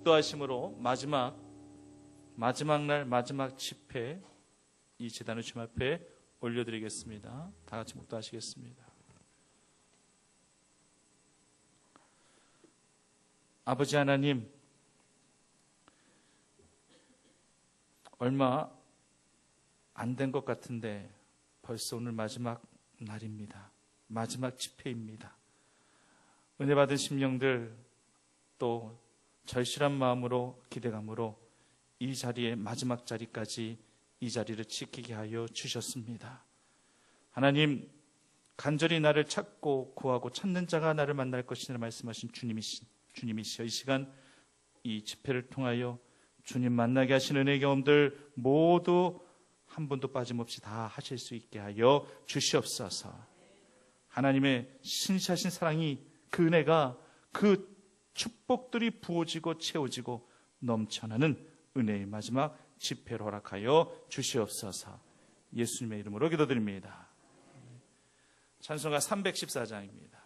목도하심으로 마지막 날 마지막 집회 이 제단의 주님 앞에 올려드리겠습니다. 다 같이 목도하시겠습니다. 아버지 하나님, 얼마 안 된 것 같은데 벌써 오늘 마지막 날입니다. 마지막 집회입니다. 은혜 받은 심령들, 또 절실한 마음으로 기대감으로 이 자리에 마지막 자리까지 이 자리를 지키게 하여 주셨습니다. 하나님, 간절히 나를 찾고 구하고 찾는 자가 나를 만날 것이라 말씀하신 주님이시여, 이 시간 이 집회를 통하여 주님 만나게 하신 은혜의 경험들 모두 한 분도 빠짐없이 다 하실 수 있게 하여 주시옵소서. 하나님의 신실하신 사랑이, 그 은혜가, 그 축복들이 부어지고 채워지고 넘쳐나는 은혜의 마지막 집회를 허락하여 주시옵소서. 예수님의 이름으로 기도드립니다. 찬송가 314장입니다.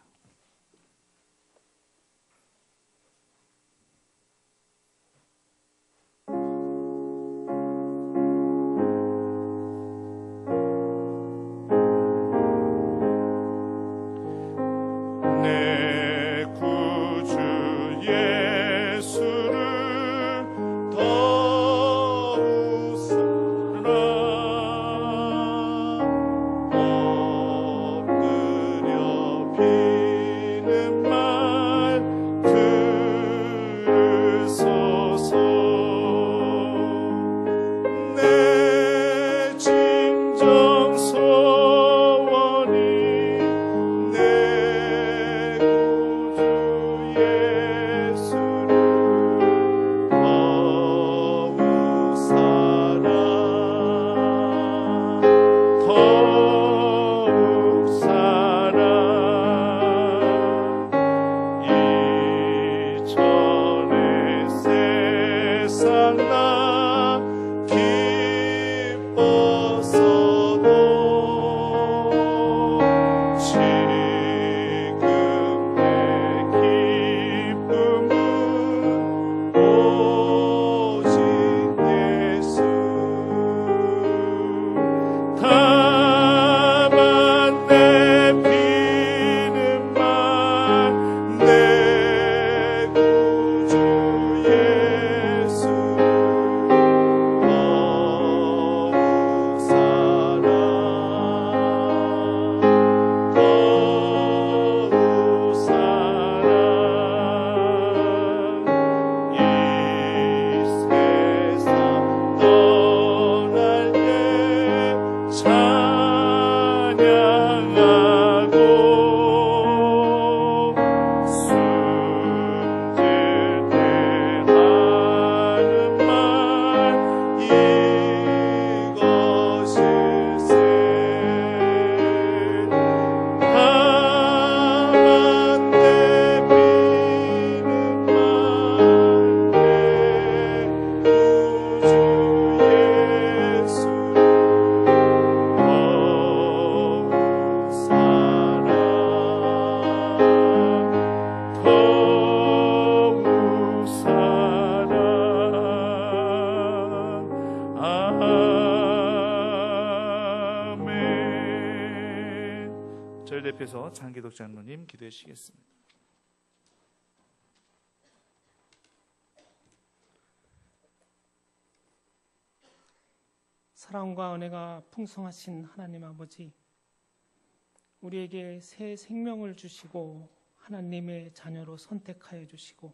저를 대표해서 장기덕 장로님 기도해 주시겠습니다. 사랑과 은혜가 풍성하신 하나님 아버지, 우리에게 새 생명을 주시고 하나님의 자녀로 선택하여 주시고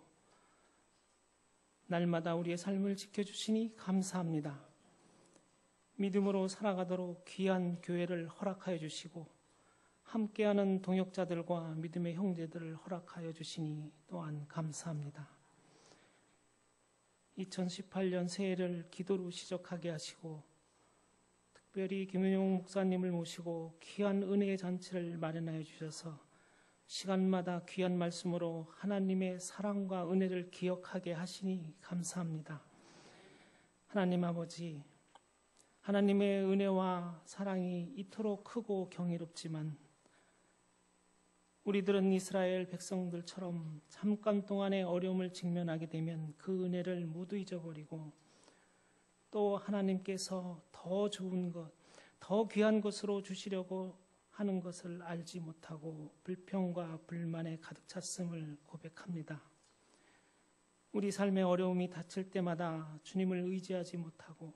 날마다 우리의 삶을 지켜주시니 감사합니다. 믿음으로 살아가도록 귀한 교회를 허락하여 주시고 함께하는 동역자들과 믿음의 형제들을 허락하여 주시니 또한 감사합니다. 2018년 새해를 기도로 시작하게 하시고 특별히 김은용 목사님을 모시고 귀한 은혜의 잔치를 마련하여 주셔서 시간마다 귀한 말씀으로 하나님의 사랑과 은혜를 기억하게 하시니 감사합니다. 하나님 아버지, 하나님의 은혜와 사랑이 이토록 크고 경이롭지만 우리들은 이스라엘 백성들처럼 잠깐 동안의 어려움을 직면하게 되면 그 은혜를 모두 잊어버리고 또 하나님께서 더 좋은 것, 더 귀한 것으로 주시려고 하는 것을 알지 못하고 불평과 불만에 가득 찼음을 고백합니다. 우리 삶의 어려움이 닥칠 때마다 주님을 의지하지 못하고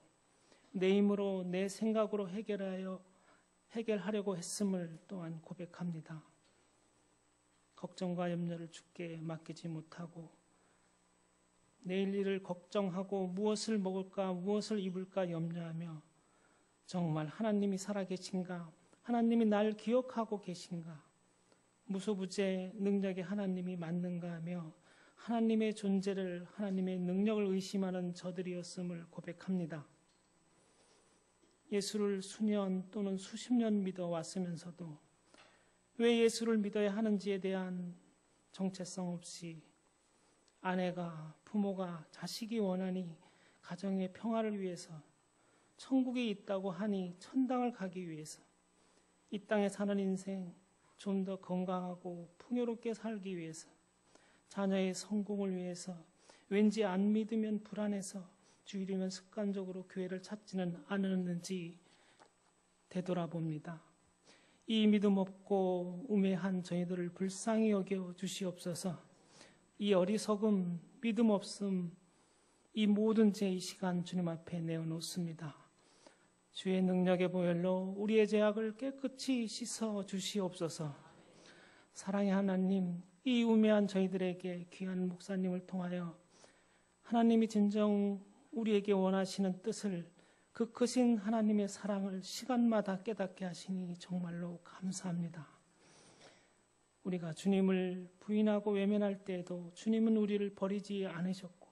내 힘으로 내 생각으로 해결하려고 했음을 또한 고백합니다. 걱정과 염려를 주께 맡기지 못하고 내일 일을 걱정하고 무엇을 먹을까 무엇을 입을까 염려하며 정말 하나님이 살아계신가, 하나님이 날 기억하고 계신가, 무소부재 능력의 하나님이 맞는가 하며 하나님의 존재를, 하나님의 능력을 의심하는 저들이었음을 고백합니다. 예수를 수년 또는 수십 년 믿어왔으면서도 왜 예수를 믿어야 하는지에 대한 정체성 없이 아내가, 부모가, 자식이 원하니 가정의 평화를 위해서, 천국이 있다고 하니 천당을 가기 위해서, 이 땅에 사는 인생 좀 더 건강하고 풍요롭게 살기 위해서, 자녀의 성공을 위해서 왠지 안 믿으면 불안해서 주일이면 습관적으로 교회를 찾지는 않았는지 되돌아봅니다. 이 믿음 없고 우매한 저희들을 불쌍히 여겨 주시옵소서. 이 어리석음, 믿음 없음, 이 모든 죄의 시간 주님 앞에 내어놓습니다. 주의 능력의 보혈로 우리의 죄악을 깨끗이 씻어 주시옵소서. 사랑의 하나님, 이 우매한 저희들에게 귀한 목사님을 통하여 하나님이 진정 우리에게 원하시는 뜻을, 그 크신 하나님의 사랑을 시간마다 깨닫게 하시니 정말로 감사합니다. 우리가 주님을 부인하고 외면할 때에도 주님은 우리를 버리지 않으셨고,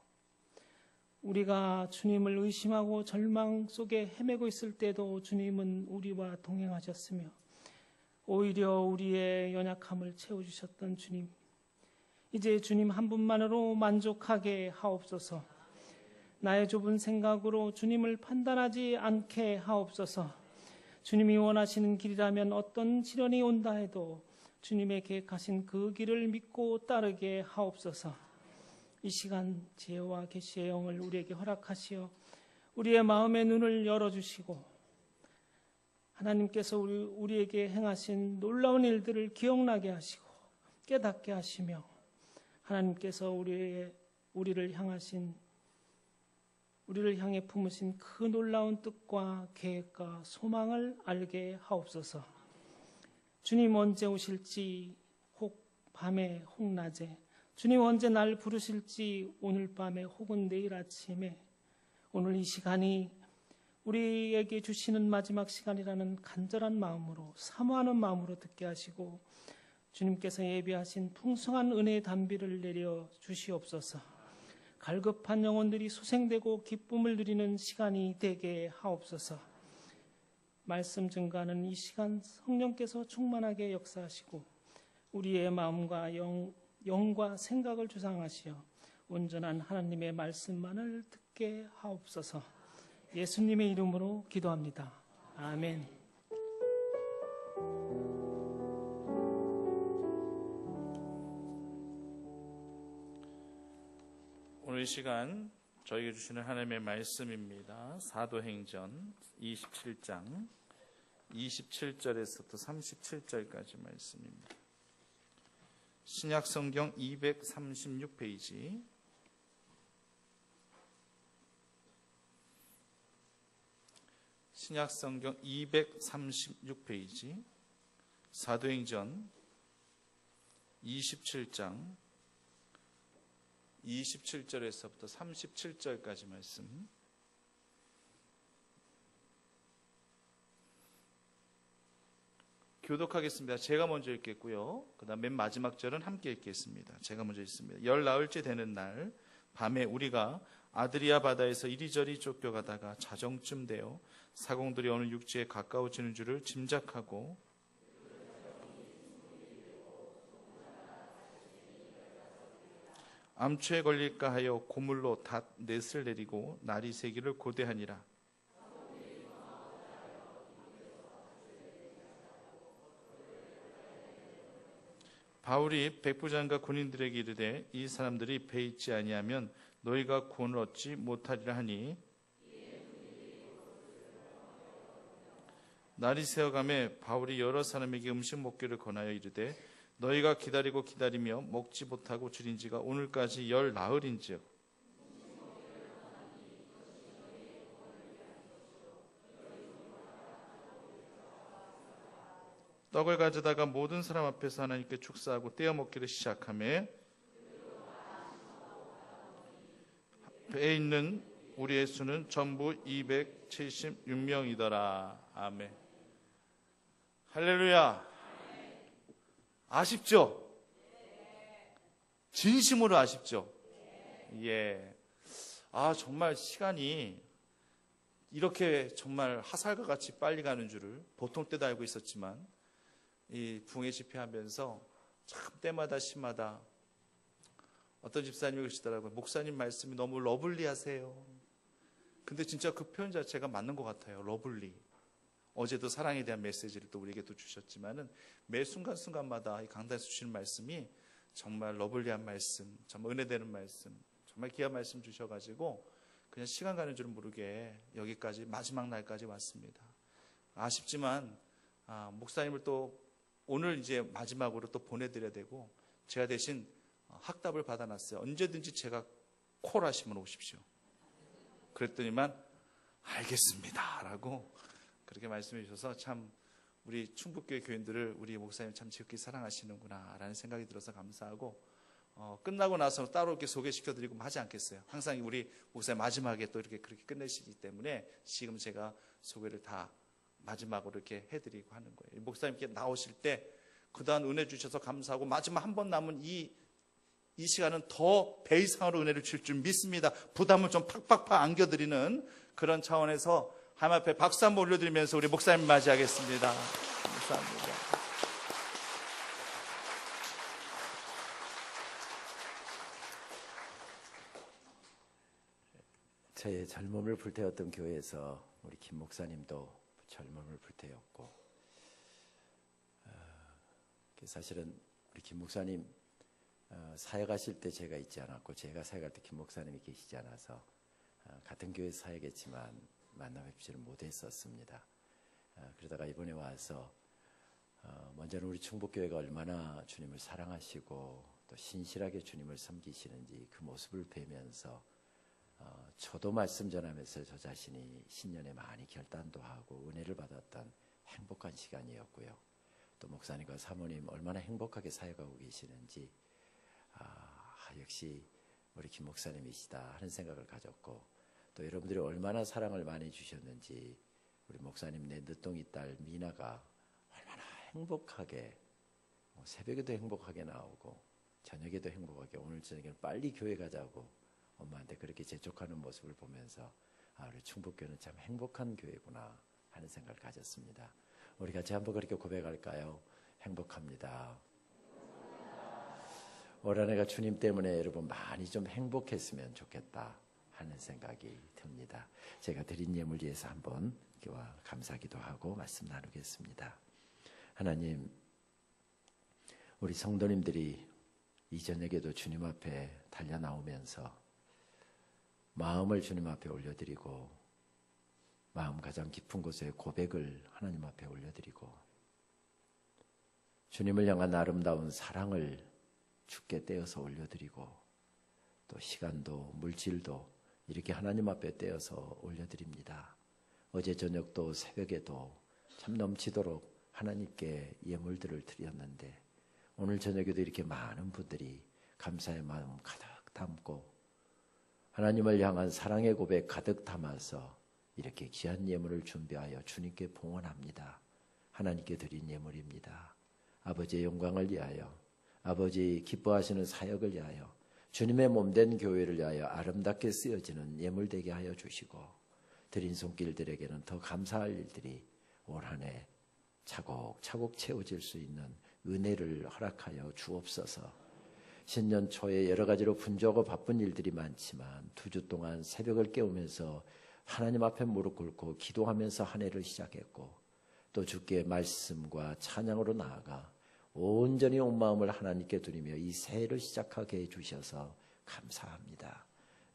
우리가 주님을 의심하고 절망 속에 헤매고 있을 때도 주님은 우리와 동행하셨으며 오히려 우리의 연약함을 채워주셨던 주님, 이제 주님 한 분만으로 만족하게 하옵소서. 나의 좁은 생각으로 주님을 판단하지 않게 하옵소서. 주님이 원하시는 길이라면 어떤 시련이 온다 해도 주님의 계획하신 그 길을 믿고 따르게 하옵소서. 이 시간 지혜와 계시의 영을 우리에게 허락하시어 우리의 마음의 눈을 열어주시고 하나님께서 우리에게 행하신 놀라운 일들을 기억나게 하시고 깨닫게 하시며 하나님께서 우리를 향해 품으신 그 놀라운 뜻과 계획과 소망을 알게 하옵소서. 주님 언제 오실지, 혹 밤에 혹 낮에, 주님 언제 날 부르실지 오늘 밤에 혹은 내일 아침에, 오늘 이 시간이 우리에게 주시는 마지막 시간이라는 간절한 마음으로, 사모하는 마음으로 듣게 하시고 주님께서 예비하신 풍성한 은혜의 단비를 내려 주시옵소서. 갈급한 영혼들이 소생되고 기쁨을 누리는 시간이 되게 하옵소서. 말씀 증가하는 이 시간 성령께서 충만하게 역사하시고 우리의 마음과 영과 생각을 주장하시어 온전한 하나님의 말씀만을 듣게 하옵소서. 예수님의 이름으로 기도합니다. 아멘. 오늘 이 시간 저에게 주시는 하나님의 말씀입니다. 사도행전 27장 27절에서부터 37절까지 말씀입니다. 신약성경 236페이지, 신약성경 236페이지, 사도행전 27장 27절에서부터 37절까지 말씀. 교독하겠습니다. 제가 먼저 읽겠고요. 그 다음 맨 마지막 절은 함께 읽겠습니다. 제가 먼저 읽습니다. 열 나흘째 되는 날 밤에 우리가 아드리아 바다에서 이리저리 쫓겨가다가 자정쯤 되어 사공들이 어느 육지에 가까워지는 줄을 짐작하고 암초에 걸릴까 하여 고물로 닷 넷을 내리고 날이 새기를 고대하니라. 바울이 백부장과 군인들에게 이르되 이 사람들이 배 있지 아니하면 너희가 구원을 얻지 못하리라 하니 날이 새어가매 바울이 여러 사람에게 음식 먹기를 권하여 이르되 너희가 기다리고 기다리며 먹지 못하고 줄인 지가 오늘까지 10나흘인즉 떡을 가져다가 모든 사람 앞에서 하나님께 축사하고 떼어 먹기를 시작하며 배에 있는 우리의 수는 전부 276명이더라. 아멘. 할렐루야. 아쉽죠? 진심으로 아쉽죠? 예. 정말 시간이 이렇게 정말 화살과 같이 빨리 가는 줄을 보통 때도 알고 있었지만 이 부흥회 집회하면서 참 때마다 시마다 어떤 집사님이 그러시더라고요. 목사님 말씀이 너무 러블리하세요. 근데 진짜 그 표현 자체가 맞는 것 같아요. 러블리. 어제도 사랑에 대한 메시지를 또 우리에게 또 주셨지만은 매 순간순간마다 이 강단에서 주시는 말씀이 정말 러블리한 말씀, 정말 은혜되는 말씀, 정말 귀한 말씀 주셔가지고 그냥 시간 가는 줄 모르게 여기까지 마지막 날까지 왔습니다. 아쉽지만 목사님을 또 오늘 이제 마지막으로 또 보내드려야 되고 제가 대신 학답을 받아놨어요. 언제든지 제가 콜하시면 오십시오. 그랬더니만 알겠습니다 라고 그렇게 말씀해 주셔서 참 우리 충북교회 교인들을 우리 목사님 참 지극히 사랑하시는구나 라는 생각이 들어서 감사하고 끝나고 나서 따로 이렇게 소개시켜드리고 하지 않겠어요. 항상 우리 목사님 마지막에 또 이렇게 그렇게 끝내시기 때문에 지금 제가 소개를 다 마지막으로 이렇게 해드리고 하는 거예요. 목사님께 나오실 때 그동안 은혜 주셔서 감사하고 마지막 한 번 남은 이 시간은 더 배 이상으로 은혜를 줄 줄 믿습니다. 부담을 좀 팍팍팍 안겨드리는 그런 차원에서 하나님 앞에 박수 한번 올려드리면서 우리 목사님 맞이하겠습니다. 감사합니다. 저의 젊음을 불태웠던 교회에서 우리 김 목사님도 젊음을 불태웠고 사실은 우리 김 목사님 사역하실 때 제가 있지 않았고 제가 사역할 때 김 목사님이 계시지 않아서 같은 교회 사역했지만 만나 뵙지를 못했었습니다. 그러다가 이번에 와서 먼저는 우리 충북교회가 얼마나 주님을 사랑하시고 또 신실하게 주님을 섬기시는지 그 모습을 뵈면서 저도 말씀 전하면서 저 자신이 신년에 많이 결단도 하고 은혜를 받았던 행복한 시간이었고요. 또 목사님과 사모님 얼마나 행복하게 사역하고 계시는지 역시 우리 김 목사님이시다 하는 생각을 가졌고 또 여러분들이 얼마나 사랑을 많이 주셨는지 우리 목사님 내 늦둥이 딸 미나가 얼마나 행복하게 새벽에도 행복하게 나오고 저녁에도 행복하게 오늘 저녁에는 빨리 교회 가자고 엄마한테 그렇게 재촉하는 모습을 보면서 우리 충북교회는 참 행복한 교회구나 하는 생각을 가졌습니다. 우리 같이 한번 그렇게 고백할까요? 행복합니다. 올 한 해가 주님 때문에 여러분 많이 좀 행복했으면 좋겠다 하는 생각이 듭니다. 제가 드린 예물 위해서 한번 기와 감사기도 하고 말씀 나누겠습니다. 하나님, 우리 성도님들이 이 저녁에도 주님 앞에 달려 나오면서 마음을 주님 앞에 올려드리고 마음 가장 깊은 곳에 고백을 하나님 앞에 올려드리고 주님을 향한 아름다운 사랑을 주께 떼어서 올려드리고 또 시간도 물질도 이렇게 하나님 앞에 떼어서 올려드립니다. 어제 저녁도 새벽에도 참 넘치도록 하나님께 예물들을 드렸는데 오늘 저녁에도 이렇게 많은 분들이 감사의 마음 가득 담고 하나님을 향한 사랑의 고백 가득 담아서 이렇게 귀한 예물을 준비하여 주님께 봉헌합니다. 하나님께 드린 예물입니다. 아버지의 영광을 위하여 아버지 기뻐하시는 사역을 위하여 주님의 몸된 교회를 위하여 아름답게 쓰여지는 예물 되게 하여 주시고 드린 손길들에게는 더 감사할 일들이 올 한 해 차곡차곡 채워질 수 있는 은혜를 허락하여 주옵소서. 신년 초에 여러 가지로 분주하고 바쁜 일들이 많지만 2주 동안 새벽을 깨우면서 하나님 앞에 무릎 꿇고 기도하면서 한 해를 시작했고 또 주께 말씀과 찬양으로 나아가 온전히 온 마음을 하나님께 드리며 이 새해를 시작하게 해주셔서 감사합니다.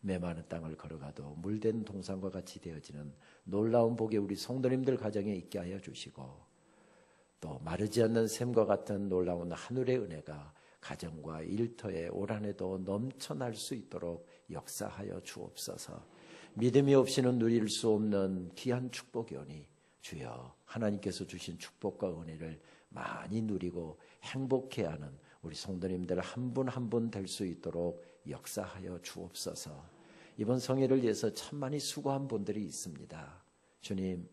메마른 땅을 걸어가도 물된 동산과 같이 되어지는 놀라운 복이 우리 성도님들 가정에 있게 하여 주시고, 또 마르지 않는 샘과 같은 놀라운 하늘의 은혜가 가정과 일터에 올 한 해도 넘쳐날 수 있도록 역사하여 주옵소서. 믿음이 없이는 누릴 수 없는 귀한 축복이 오니 주여 하나님께서 주신 축복과 은혜를 많이 누리고 행복해하는 우리 성도님들 한 분 한 분 될 수 있도록 역사하여 주옵소서. 이번 성회를 위해서 참 많이 수고한 분들이 있습니다. 주님,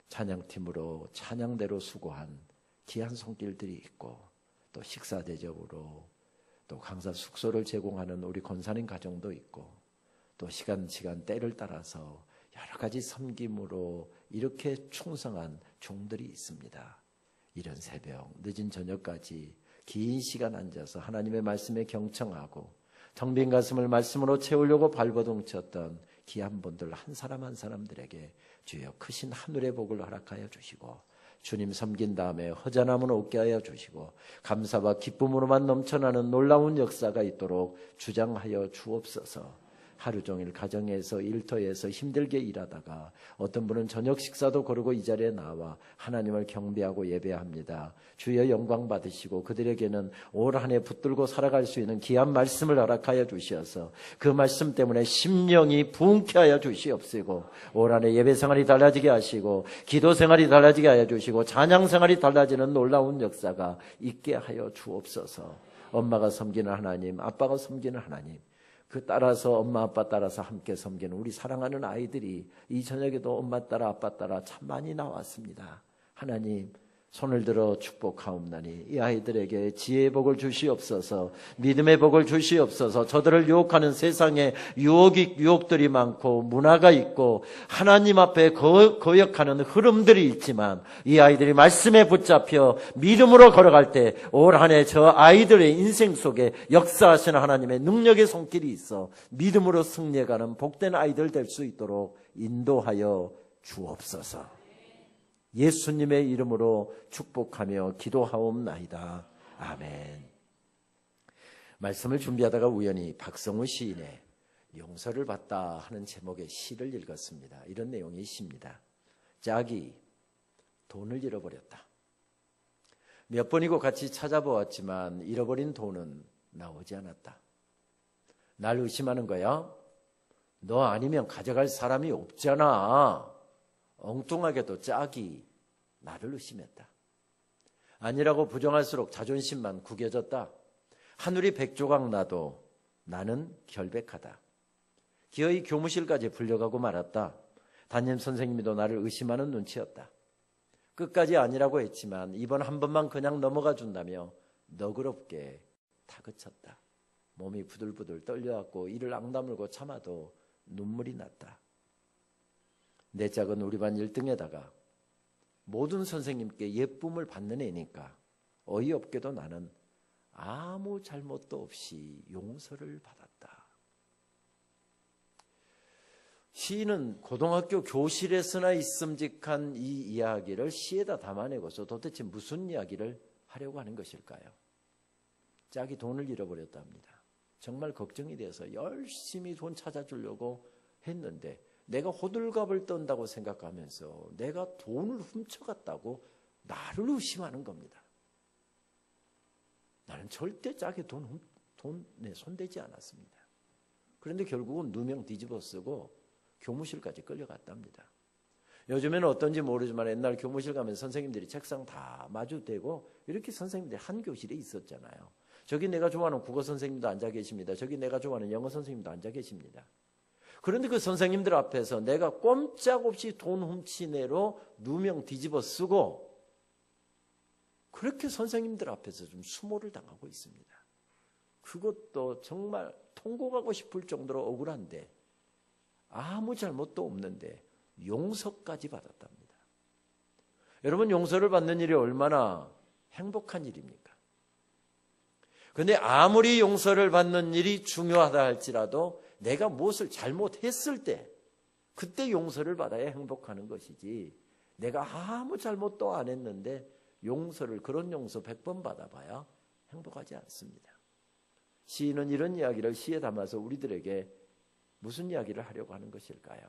찬양팀으로 찬양대로 수고한 귀한 손길들이 있고, 또 식사 대접으로 또 강사 숙소를 제공하는 우리 권사님 가정도 있고, 또 시간 때를 따라서 여러 가지 섬김으로 이렇게 충성한 종들이 있습니다. 이른 새벽 늦은 저녁까지 긴 시간 앉아서 하나님의 말씀에 경청하고 텅 빈 가슴을 말씀으로 채우려고 발버둥쳤던 귀한 분들 한 사람 한 사람들에게 주여 크신 하늘의 복을 허락하여 주시고, 주님 섬긴 다음에 허전함은 없게 하여 주시고 감사와 기쁨으로만 넘쳐나는 놀라운 역사가 있도록 주장하여 주옵소서. 하루 종일 가정에서 일터에서 힘들게 일하다가 어떤 분은 저녁 식사도 거르고 이 자리에 나와 하나님을 경배하고 예배합니다. 주여 영광 받으시고 그들에게는 올 한 해 붙들고 살아갈 수 있는 귀한 말씀을 허락하여 주시어서 그 말씀 때문에 심령이 부흥케 하여 주시옵시고, 올 한 해 예배 생활이 달라지게 하시고 기도 생활이 달라지게 하여 주시고 찬양 생활이 달라지는 놀라운 역사가 있게 하여 주옵소서. 엄마가 섬기는 하나님, 아빠가 섬기는 하나님, 그 따라서 엄마 아빠 따라서 함께 섬기는 우리 사랑하는 아이들이 이 저녁에도 엄마 따라 아빠 따라 참 많이 나왔습니다. 하나님, 손을 들어 축복하옵나니 이 아이들에게 지혜의 복을 주시옵소서, 믿음의 복을 주시옵소서. 저들을 유혹하는 세상에 유혹들이 많고 문화가 있고 하나님 앞에 거역하는 흐름들이 있지만, 이 아이들이 말씀에 붙잡혀 믿음으로 걸어갈 때 올 한 해 저 아이들의 인생 속에 역사하시는 하나님의 능력의 손길이 있어 믿음으로 승리해가는 복된 아이들 될 수 있도록 인도하여 주옵소서. 예수님의 이름으로 축복하며 기도하옵나이다. 아멘. 말씀을 준비하다가 우연히 박성우 시인의 용서를 받다 하는 제목의 시를 읽었습니다. 이런 내용의 시입니다. 짝이 돈을 잃어버렸다. 몇 번이고 같이 찾아보았지만 잃어버린 돈은 나오지 않았다. 날 의심하는 거야? 너 아니면 가져갈 사람이 없잖아. 엉뚱하게도 짝이 나를 의심했다. 아니라고 부정할수록 자존심만 구겨졌다. 하늘이 백조각 나도 나는 결백하다. 기어이 교무실까지 불려가고 말았다. 담임 선생님도 나를 의심하는 눈치였다. 끝까지 아니라고 했지만 이번 한 번만 그냥 넘어가 준다며 너그럽게 다그쳤다. 몸이 부들부들 떨려왔고 이를 앙다물고 참아도 눈물이 났다. 내 짝은 우리 반 1등에다가 모든 선생님께 예쁨을 받는 애니까 어이없게도 나는 아무 잘못도 없이 용서를 받았다. 시인은 고등학교 교실에서나 있음직한 이 이야기를 시에다 담아내고서 도대체 무슨 이야기를 하려고 하는 것일까요? 짝이 돈을 잃어버렸답니다. 정말 걱정이 돼서 열심히 돈 찾아주려고 했는데 내가 호들갑을 떤다고 생각하면서 내가 돈을 훔쳐갔다고 나를 의심하는 겁니다. 나는 절대 짝에 돈에 손대지 않았습니다. 그런데 결국은 누명 뒤집어 쓰고 교무실까지 끌려갔답니다. 요즘에는 어떤지 모르지만 옛날 교무실 가면 선생님들이 책상 다 마주대고 이렇게 선생님들이 한 교실에 있었잖아요. 저기 내가 좋아하는 국어 선생님도 앉아 계십니다. 저기 내가 좋아하는 영어 선생님도 앉아 계십니다. 그런데 그 선생님들 앞에서 내가 꼼짝없이 돈 훔친 애로 누명 뒤집어 쓰고 그렇게 선생님들 앞에서 좀 수모를 당하고 있습니다. 그것도 정말 통곡하고 싶을 정도로 억울한데 아무 잘못도 없는데 용서까지 받았답니다. 여러분, 용서를 받는 일이 얼마나 행복한 일입니까? 그런데 아무리 용서를 받는 일이 중요하다 할지라도 내가 무엇을 잘못했을 때 그때 용서를 받아야 행복하는 것이지, 내가 아무 잘못도 안 했는데 용서를, 그런 용서 100번 받아봐야 행복하지 않습니다. 시인은 이런 이야기를 시에 담아서 우리들에게 무슨 이야기를 하려고 하는 것일까요?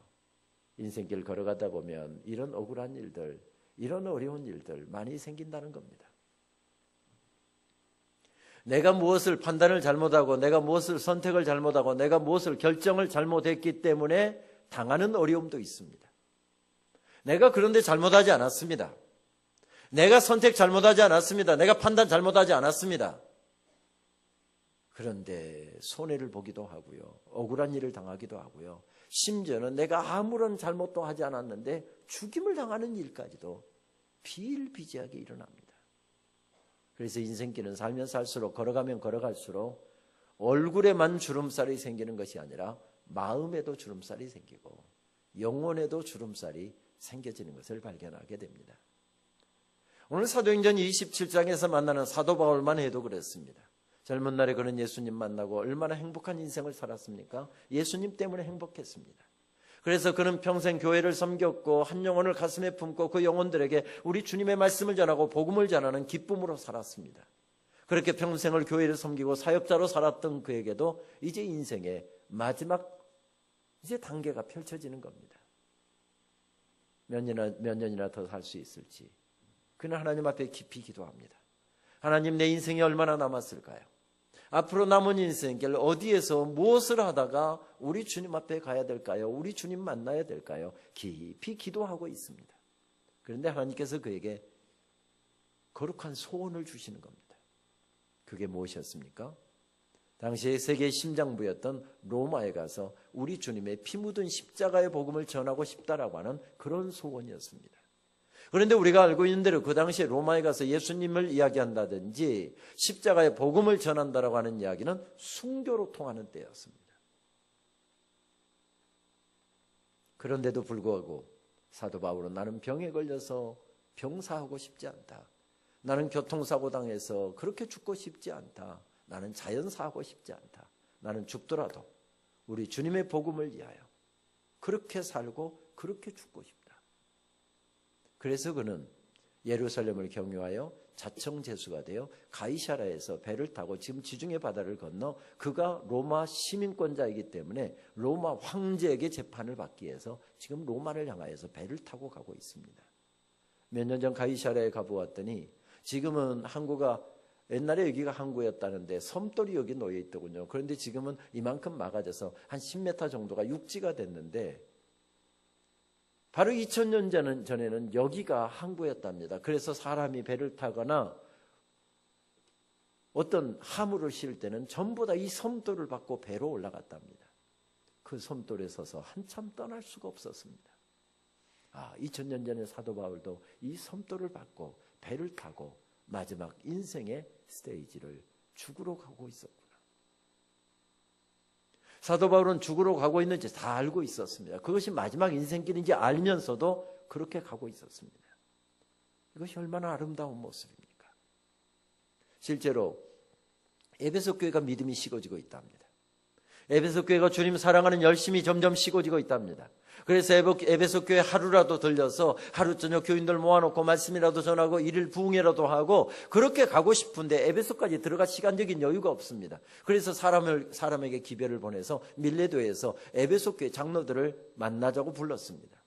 인생길 걸어가다 보면 이런 억울한 일들, 이런 어려운 일들 많이 생긴다는 겁니다. 내가 무엇을 판단을 잘못하고, 내가 무엇을 선택을 잘못하고, 내가 무엇을 결정을 잘못했기 때문에 당하는 어려움도 있습니다. 내가 그런데 잘못하지 않았습니다. 내가 선택 잘못하지 않았습니다. 내가 판단 잘못하지 않았습니다. 그런데 손해를 보기도 하고요. 억울한 일을 당하기도 하고요. 심지어는 내가 아무런 잘못도 하지 않았는데 죽임을 당하는 일까지도 비일비재하게 일어납니다. 그래서 인생길은 살면 살수록, 걸어가면 걸어갈수록 얼굴에만 주름살이 생기는 것이 아니라 마음에도 주름살이 생기고 영혼에도 주름살이 생겨지는 것을 발견하게 됩니다. 오늘 사도행전 27장에서 만나는 사도 바울만 해도 그랬습니다. 젊은 날에 그는 예수님 만나고 얼마나 행복한 인생을 살았습니까? 예수님 때문에 행복했습니다. 그래서 그는 평생 교회를 섬겼고 한 영혼을 가슴에 품고 그 영혼들에게 우리 주님의 말씀을 전하고 복음을 전하는 기쁨으로 살았습니다. 그렇게 평생을 교회를 섬기고 사역자로 살았던 그에게도 이제 인생의 마지막 이제 단계가 펼쳐지는 겁니다. 몇 년이나 더 살 수 있을지 그는 하나님 앞에 깊이 기도합니다. 하나님, 내 인생이 얼마나 남았을까요? 앞으로 남은 인생길 어디에서 무엇을 하다가 우리 주님 앞에 가야 될까요? 우리 주님 만나야 될까요? 깊이 기도하고 있습니다. 그런데 하나님께서 그에게 거룩한 소원을 주시는 겁니다. 그게 무엇이었습니까? 당시에 세계의 심장부였던 로마에 가서 우리 주님의 피 묻은 십자가의 복음을 전하고 싶다라고 하는 그런 소원이었습니다. 그런데 우리가 알고 있는 대로 그 당시에 로마에 가서 예수님을 이야기한다든지 십자가의 복음을 전한다라고 하는 이야기는 순교로 통하는 때였습니다. 그런데도 불구하고 사도 바울은 나는 병에 걸려서 병사하고 싶지 않다. 나는 교통사고 당해서 그렇게 죽고 싶지 않다. 나는 자연사하고 싶지 않다. 나는 죽더라도 우리 주님의 복음을 위하여 그렇게 살고 그렇게 죽고 싶다. 그래서 그는 예루살렘을 경유하여 자청제수가 되어 가이사라에서 배를 타고 지금 지중해 바다를 건너 그가 로마 시민권자이기 때문에 로마 황제에게 재판을 받기 위해서 지금 로마를 향하여서 배를 타고 가고 있습니다. 몇 년 전 가이사라에 가보았더니 지금은 항구가, 옛날에 여기가 항구였다는데 섬돌이 여기 놓여 있더군요. 그런데 지금은 이만큼 막아져서 한 10m 정도가 육지가 됐는데 바로 2000년 전에는 여기가 항구였답니다. 그래서 사람이 배를 타거나 어떤 화물을 싣을 때는 전부 다 이 섬돌을 받고 배로 올라갔답니다. 그 섬돌에 서서 한참 떠날 수가 없었습니다. 2000년 전에 사도 바울도 이 섬돌을 받고 배를 타고 마지막 인생의 스테이지를 죽으러 가고 있었구나. 사도 바울은 죽으러 가고 있는지 다 알고 있었습니다. 그것이 마지막 인생길인지 알면서도 그렇게 가고 있었습니다. 이것이 얼마나 아름다운 모습입니까? 실제로 에베소 교회가 믿음이 식어지고 있답니다. 에베소 교회가 주님 사랑하는 열심이 점점 식어지고 있답니다. 그래서 에베소 교회 하루라도 들려서 하루 저녁 교인들 모아놓고 말씀이라도 전하고 일일 부흥회라도 하고 그렇게 가고 싶은데 에베소까지 들어갈 시간적인 여유가 없습니다. 그래서 사람에게 기별을 보내서 밀레도에서 에베소 교회 장로들을 만나자고 불렀습니다.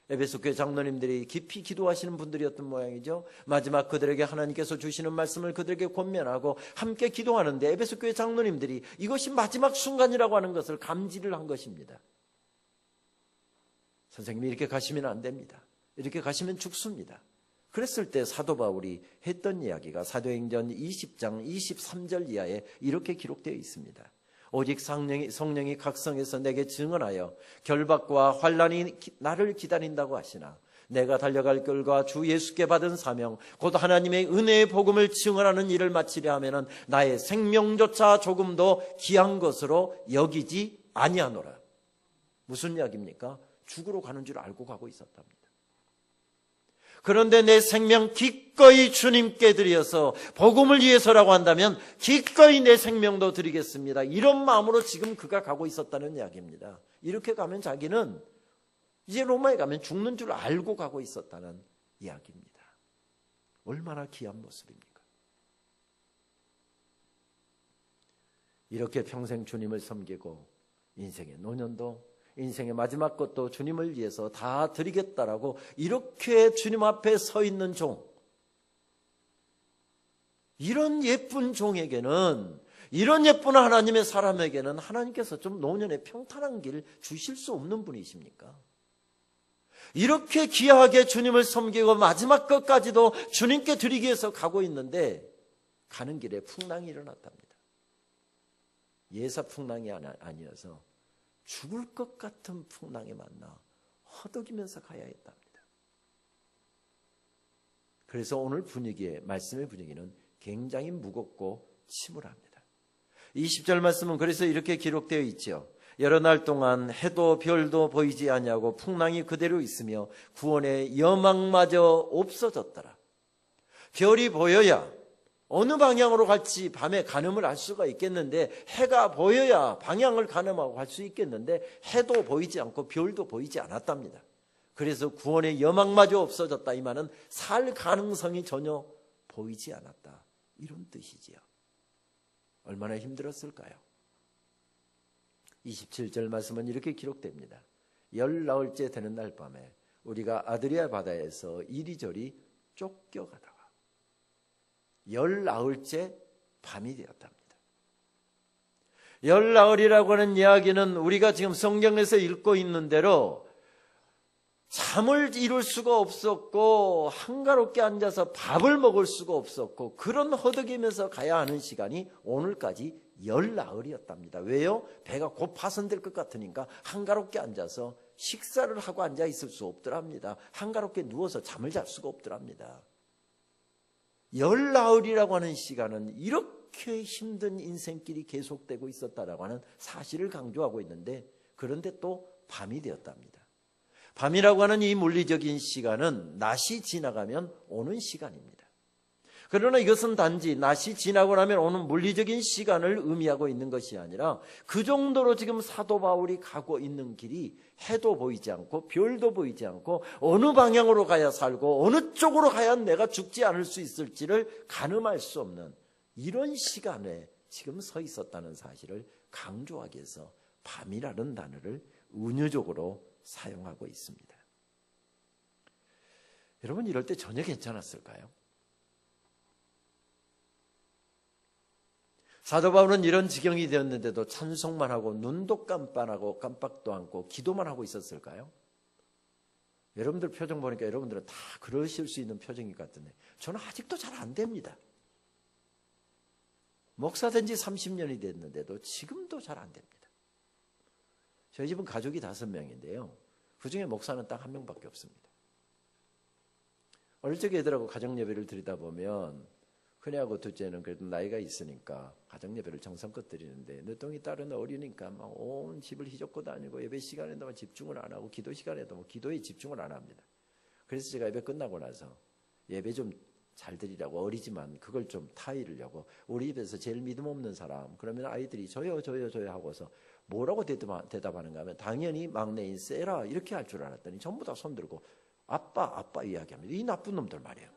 에베소 교회 장로님들이 깊이 기도하시는 분들이었던 모양이죠. 마지막 그들에게 하나님께서 주시는 말씀을 그들에게 권면하고 함께 기도하는데 에베소 교회 장로님들이 이것이 마지막 순간이라고 하는 것을 감지를 한 것입니다. 선생님이 이렇게 가시면 안 됩니다. 이렇게 가시면 죽습니다. 그랬을 때 사도 바울이 했던 이야기가 사도행전 20장 23절 이하에 이렇게 기록되어 있습니다. 오직 성령이 각성해서 내게 증언하여 결박과 환난이 나를 기다린다고 하시나 내가 달려갈 길과 주 예수께 받은 사명 곧 하나님의 은혜의 복음을 증언하는 일을 마치려 하면은 나의 생명조차 조금도 귀한 것으로 여기지 아니하노라. 무슨 이야기입니까? 죽으러 가는 줄 알고 가고 있었답니다. 그런데 내 생명 기꺼이 주님께 드려서 복음을 위해서라고 한다면 기꺼이 내 생명도 드리겠습니다. 이런 마음으로 지금 그가 가고 있었다는 이야기입니다. 이렇게 가면 자기는 이제 로마에 가면 죽는 줄 알고 가고 있었다는 이야기입니다. 얼마나 귀한 모습입니까? 이렇게 평생 주님을 섬기고 인생의 노년도 인생의 마지막 것도 주님을 위해서 다 드리겠다라고 이렇게 주님 앞에 서 있는 종, 이런 예쁜 종에게는, 이런 예쁜 하나님의 사람에게는 하나님께서 좀 노년에 평탄한 길 주실 수 없는 분이십니까? 이렇게 귀하게 주님을 섬기고 마지막 것까지도 주님께 드리기 위해서 가고 있는데 가는 길에 풍랑이 일어났답니다. 예사 풍랑이 아니어서 죽을 것 같은 풍랑에 만나 허덕이면서 가야 했답니다. 그래서 오늘 분위기에, 말씀의 분위기는 굉장히 무겁고 침울합니다. 20절 말씀은 그래서 이렇게 기록되어 있죠. 여러 날 동안 해도 별도 보이지 아니하고 풍랑이 그대로 있으며 구원의 여망마저 없어졌더라. 별이 보여야 어느 방향으로 갈지 밤에 가늠을 할 수가 있겠는데, 해가 보여야 방향을 가늠하고 갈 수 있겠는데 해도 보이지 않고 별도 보이지 않았답니다. 그래서 구원의 여망마저 없어졌다. 이 말은 살 가능성이 전혀 보이지 않았다, 이런 뜻이지요. 얼마나 힘들었을까요? 27절 말씀은 이렇게 기록됩니다. 열 나흘째 되는 날 밤에 우리가 아드리아 바다에서 이리저리 쫓겨가다가 열 나흘째 밤이 되었답니다. 열 나흘이라고 하는 이야기는 우리가 지금 성경에서 읽고 있는 대로 잠을 이룰 수가 없었고 한가롭게 앉아서 밥을 먹을 수가 없었고 그런 허덕이면서 가야 하는 시간이 오늘까지 열 나흘이었답니다. 왜요? 배가 곧 파손될 것 같으니까 한가롭게 앉아서 식사를 하고 앉아 있을 수 없더랍니다. 한가롭게 누워서 잠을 잘 수가 없더랍니다. 열 나흘이라고 하는 시간은 이렇게 힘든 인생길이 계속되고 있었다라고 하는 사실을 강조하고 있는데, 그런데 또 밤이 되었답니다. 밤이라고 하는 이 물리적인 시간은 낮이 지나가면 오는 시간입니다. 그러나 이것은 단지 낮이 지나고 나면 오는 물리적인 시간을 의미하고 있는 것이 아니라 그 정도로 지금 사도 바울이 가고 있는 길이 해도 보이지 않고 별도 보이지 않고 어느 방향으로 가야 살고 어느 쪽으로 가야 내가 죽지 않을 수 있을지를 가늠할 수 없는 이런 시간에 지금 서 있었다는 사실을 강조하기 위해서 밤이라는 단어를 은유적으로 사용하고 있습니다. 여러분, 이럴 때 전혀 괜찮았을까요? 사도 바울은 이런 지경이 되었는데도 찬송만 하고 눈도 깜빡도 않고 기도만 하고 있었을까요? 여러분들 표정 보니까 여러분들은 다 그러실 수 있는 표정일 것 같은데 저는 아직도 잘 안 됩니다. 목사된 지 30년이 됐는데도 지금도 잘 안 됩니다. 저희 집은 가족이 5명인데요. 그중에 목사는 딱 1명밖에 없습니다. 어릴 적에 애들하고 가정예배를 드리다 보면 큰애하고 둘째는 그래도 나이가 있으니까 가정예배를 정성껏 드리는데 늦둥이 딸은 어리니까 막 온 집을 휘젓고 다니고 예배 시간에도 집중을 안 하고 기도 시간에도 기도에 집중을 안 합니다. 그래서 제가 예배 끝나고 나서 예배 좀 잘 드리라고, 어리지만 그걸 좀 타이르려고 우리 집에서 제일 믿음 없는 사람, 그러면 아이들이 저요 하고서 뭐라고 대답하는가 하면 당연히 막내인 세라 이렇게 할 줄 알았더니 전부 다 손들고 아빠 이야기합니다. 이 나쁜 놈들 말이에요.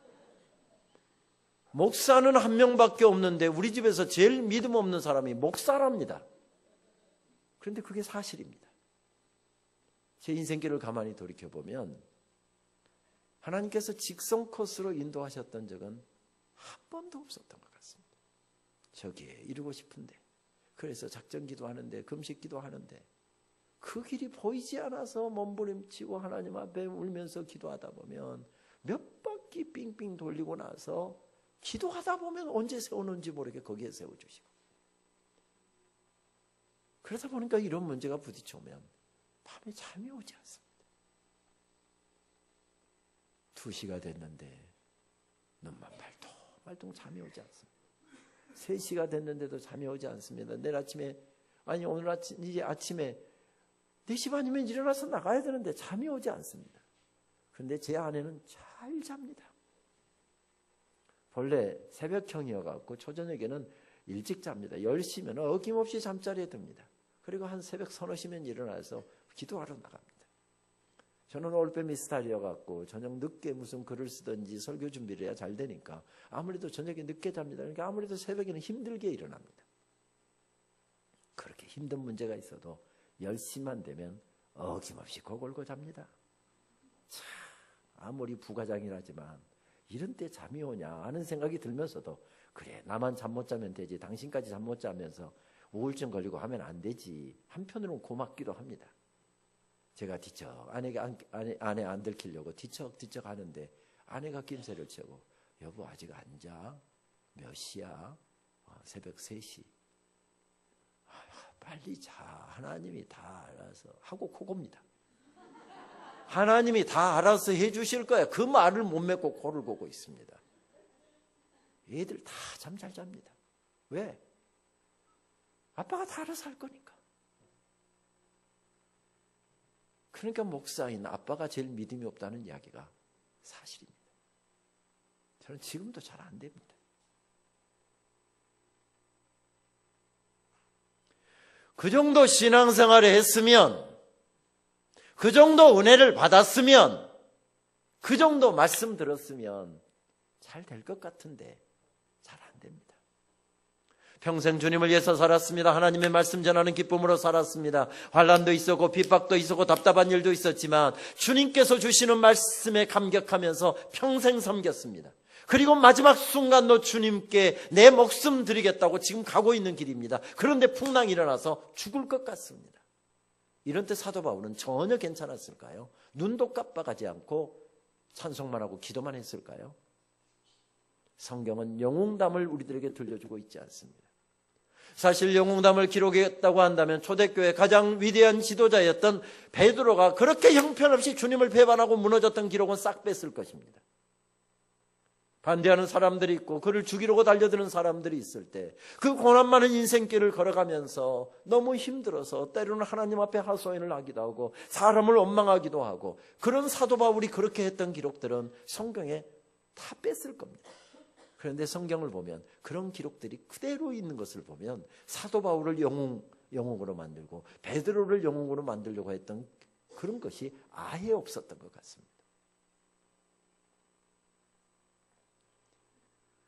목사는 1명밖에 없는데 우리 집에서 제일 믿음 없는 사람이 목사랍니다. 그런데 그게 사실입니다. 제 인생길을 가만히 돌이켜보면 하나님께서 직선 코스로 인도하셨던 적은 한 번도 없었던 것 같습니다. 저기에 이루고 싶은데, 그래서 작전기도 하는데 금식기도 하는데 그 길이 보이지 않아서 몸부림치고 하나님 앞에 울면서 기도하다 보면 몇 바퀴 빙빙 돌리고 나서 기도하다 보면 언제 세우는지 모르게 거기에 세워주시고, 그러다 보니까 이런 문제가 부딪혀오면 밤에 잠이 오지 않습니다. 2시가 됐는데 눈만 말똥 잠이 오지 않습니다. 3시가 됐는데도 잠이 오지 않습니다. 내일 아침에, 오늘 아침에 4시 반이면 일어나서 나가야 되는데 잠이 오지 않습니다. 그런데 제 아내는 잘 잡니다. 본래 새벽형이어갖고 초저녁에는 일찍 잡니다. 10시면 어김없이 잠자리에 듭니다. 그리고 한 새벽 3, 4시면 일어나서 기도하러 나갑니다. 저는 올빼미 스타일이어갖고 저녁 늦게 무슨 글을 쓰든지 설교 준비를 해야 잘 되니까 아무래도 저녁에 늦게 잡니다. 그러니까 아무래도 새벽에는 힘들게 일어납니다. 그렇게 힘든 문제가 있어도 10시만 되면 어김없이 거골고 잡니다. 참, 아무리 부과장이라지만 이런 때 잠이 오냐 하는 생각이 들면서도 그래 나만 잠 못 자면 되지 당신까지 잠 못 자면서 우울증 걸리고 하면 안 되지. 한편으로는 고맙기도 합니다. 제가 뒤척 아내 안 들키려고 뒤척 하는데 아내가 낌새를 채고 여보 아직 안 자? 몇 시야? 새벽 3시. 빨리 자. 하나님이 다 알아서 하고 코고입니다. 하나님이 다 알아서 해주실 거야. 그 말을 못 맺고 코를 고고 있습니다. 애들 다 잠 잘 잡니다. 왜? 아빠가 다 알아서 할 거니까. 그러니까 목사인 아빠가 제일 믿음이 없다는 이야기가 사실입니다. 저는 지금도 잘 안 됩니다. 그 정도 신앙생활을 했으면, 그 정도 은혜를 받았으면, 그 정도 말씀 들었으면 잘 될 것 같은데 잘 안 됩니다. 평생 주님을 위해서 살았습니다. 하나님의 말씀 전하는 기쁨으로 살았습니다. 환난도 있었고 핍박도 있었고 답답한 일도 있었지만 주님께서 주시는 말씀에 감격하면서 평생 섬겼습니다. 그리고 마지막 순간도 주님께 내 목숨 드리겠다고 지금 가고 있는 길입니다. 그런데 풍랑이 일어나서 죽을 것 같습니다. 이런 때 사도 바울은 전혀 괜찮았을까요? 눈도 깜빡하지 않고 찬송만 하고 기도만 했을까요? 성경은 영웅담을 우리들에게 들려주고 있지 않습니다. 사실 영웅담을 기록했다고 한다면 초대교회 가장 위대한 지도자였던 베드로가 그렇게 형편없이 주님을 배반하고 무너졌던 기록은 싹 뺐을 것입니다. 반대하는 사람들이 있고 그를 죽이려고 달려드는 사람들이 있을 때 그 고난 많은 인생길을 걸어가면서 너무 힘들어서 때로는 하나님 앞에 하소연을 하기도 하고 사람을 원망하기도 하고 그런 사도 바울이 그렇게 했던 기록들은 성경에 다 뺐을 겁니다. 그런데 성경을 보면 그런 기록들이 그대로 있는 것을 보면 사도 바울을 영웅으로 만들고 베드로를 영웅으로 만들려고 했던 그런 것이 아예 없었던 것 같습니다.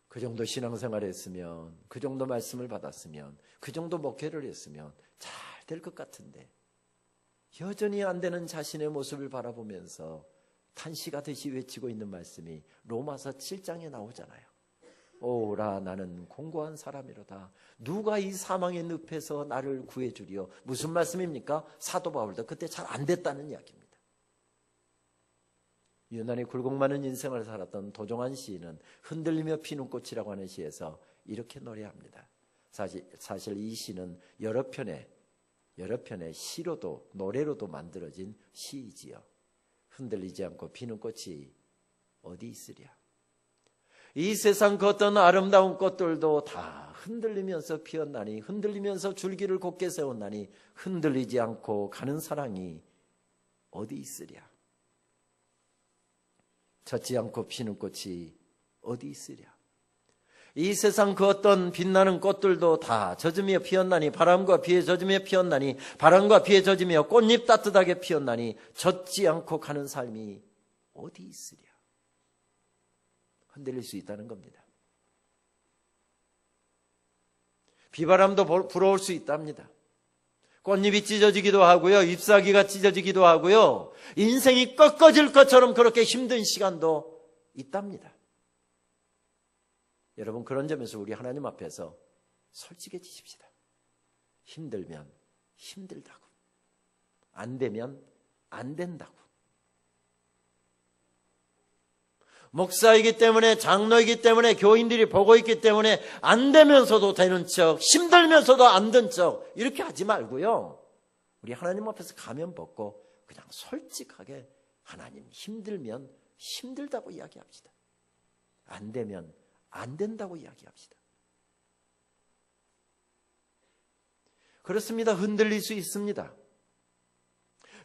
그 정도 신앙생활을 했으면, 그 정도 말씀을 받았으면, 그 정도 목회를 했으면 잘 될 것 같은데 여전히 안 되는 자신의 모습을 바라보면서 탄식하듯이 외치고 있는 말씀이 로마서 7장에 나오잖아요. 오라 나는 공고한 사람이로다. 누가 이 사망의 늪에서 나를 구해주리요. 무슨 말씀입니까? 사도 바울도 그때 잘 안 됐다는 이야기입니다. 유난히 굴곡 많은 인생을 살았던 도종환 시인은 흔들리며 피는 꽃이라고 하는 시에서 이렇게 노래합니다. 사실 이 시는 여러 편의 시로도 노래로도 만들어진 시이지요. 흔들리지 않고 피는 꽃이 어디 있으랴. 이 세상 그 어떤 아름다운 꽃들도 다 흔들리면서 피었나니 흔들리면서 줄기를 곧게 세웠나니 흔들리지 않고 가는 사랑이 어디 있으랴. 젖지 않고 피는 꽃이 어디 있으랴. 이 세상 그 어떤 빛나는 꽃들도 다 젖으며 피었나니 바람과 비에 젖으며 피었나니 바람과 비에 젖으며 꽃잎 따뜻하게 피었나니 젖지 않고 가는 삶이 어디 있으랴. 흔들릴 수 있다는 겁니다. 비바람도 불어올 수 있답니다. 꽃잎이 찢어지기도 하고요. 잎사귀가 찢어지기도 하고요. 인생이 꺾어질 것처럼 그렇게 힘든 시간도 있답니다. 여러분 그런 점에서 우리 하나님 앞에서 솔직해지십시다. 힘들면 힘들다고. 안 되면 안 된다고. 목사이기 때문에 장로이기 때문에 교인들이 보고 있기 때문에 안 되면서도 되는 척 힘들면서도 안 된 척 이렇게 하지 말고요. 우리 하나님 앞에서 가면 벗고 그냥 솔직하게 하나님 힘들면 힘들다고 이야기합시다. 안 되면 안 된다고 이야기합시다. 그렇습니다. 흔들릴 수 있습니다.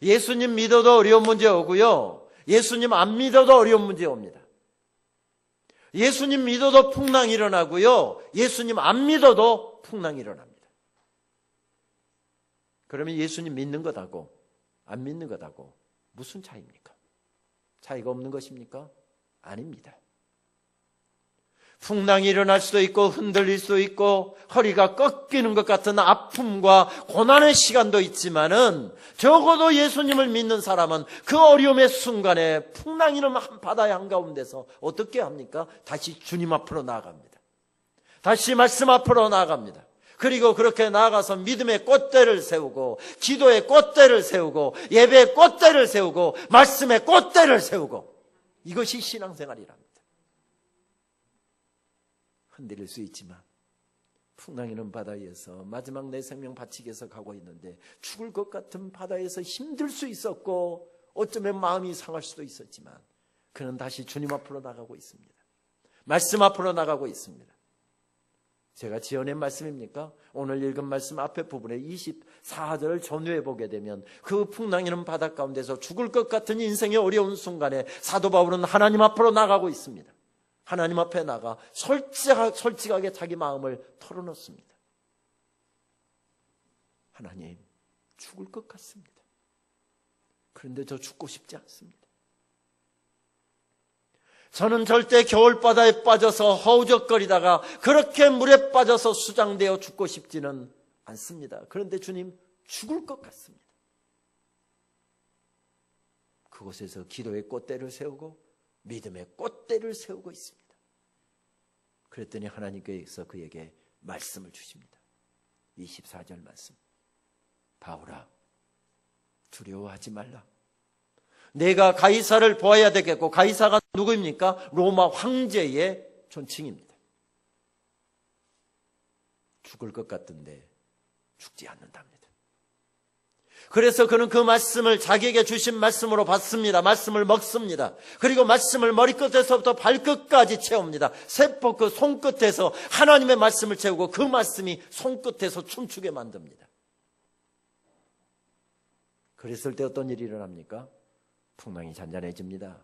예수님 믿어도 어려운 문제 오고요. 예수님 안 믿어도 어려운 문제 옵니다. 예수님 믿어도 풍랑이 일어나고요. 예수님 안 믿어도 풍랑이 일어납니다. 그러면 예수님 믿는 것하고 안 믿는 것하고 무슨 차이입니까? 차이가 없는 것입니까? 아닙니다. 풍랑이 일어날 수도 있고 흔들릴 수도 있고 허리가 꺾이는 것 같은 아픔과 고난의 시간도 있지만은 적어도 예수님을 믿는 사람은 그 어려움의 순간에 풍랑이 일어나는 바다의 한가운데서 어떻게 합니까? 다시 주님 앞으로 나아갑니다. 다시 말씀 앞으로 나아갑니다. 그리고 그렇게 나아가서 믿음의 꽃대를 세우고 기도의 꽃대를 세우고 예배의 꽃대를 세우고 말씀의 꽃대를 세우고 이것이 신앙생활이랍니다. 흔들릴 수 있지만 풍랑이는 바다에서 마지막 내 생명 바치기 위해서 가고 있는데 죽을 것 같은 바다에서 힘들 수 있었고 어쩌면 마음이 상할 수도 있었지만 그는 다시 주님 앞으로 나가고 있습니다. 말씀 앞으로 나가고 있습니다. 제가 지어낸 말씀입니까? 오늘 읽은 말씀 앞에 부분에 24절을 전후해 보게 되면 그 풍랑이는 바다 가운데서 죽을 것 같은 인생의 어려운 순간에 사도 바울은 하나님 앞으로 나가고 있습니다. 하나님 앞에 나가 솔직하게 자기 마음을 털어놓습니다. 하나님, 죽을 것 같습니다. 그런데 저 죽고 싶지 않습니다. 저는 절대 겨울바다에 빠져서 허우적거리다가 그렇게 물에 빠져서 수장되어 죽고 싶지는 않습니다. 그런데 주님, 죽을 것 같습니다. 그곳에서 기도의 꽃대를 세우고 믿음의 꽃대를 세우고 있습니다. 그랬더니 하나님께서 그에게 말씀을 주십니다. 24절 말씀. 바울아, 두려워하지 말라. 내가 가이사를 보아야 되겠고, 가이사가 누구입니까? 로마 황제의 존칭입니다. 죽을 것 같은데 죽지 않는답니다. 그래서 그는 그 말씀을 자기에게 주신 말씀으로 받습니다. 말씀을 먹습니다. 그리고 말씀을 머리끝에서부터 발끝까지 채웁니다. 세포 그 손끝에서 하나님의 말씀을 채우고 그 말씀이 손끝에서 춤추게 만듭니다. 그랬을 때 어떤 일이 일어납니까? 풍랑이 잔잔해집니다.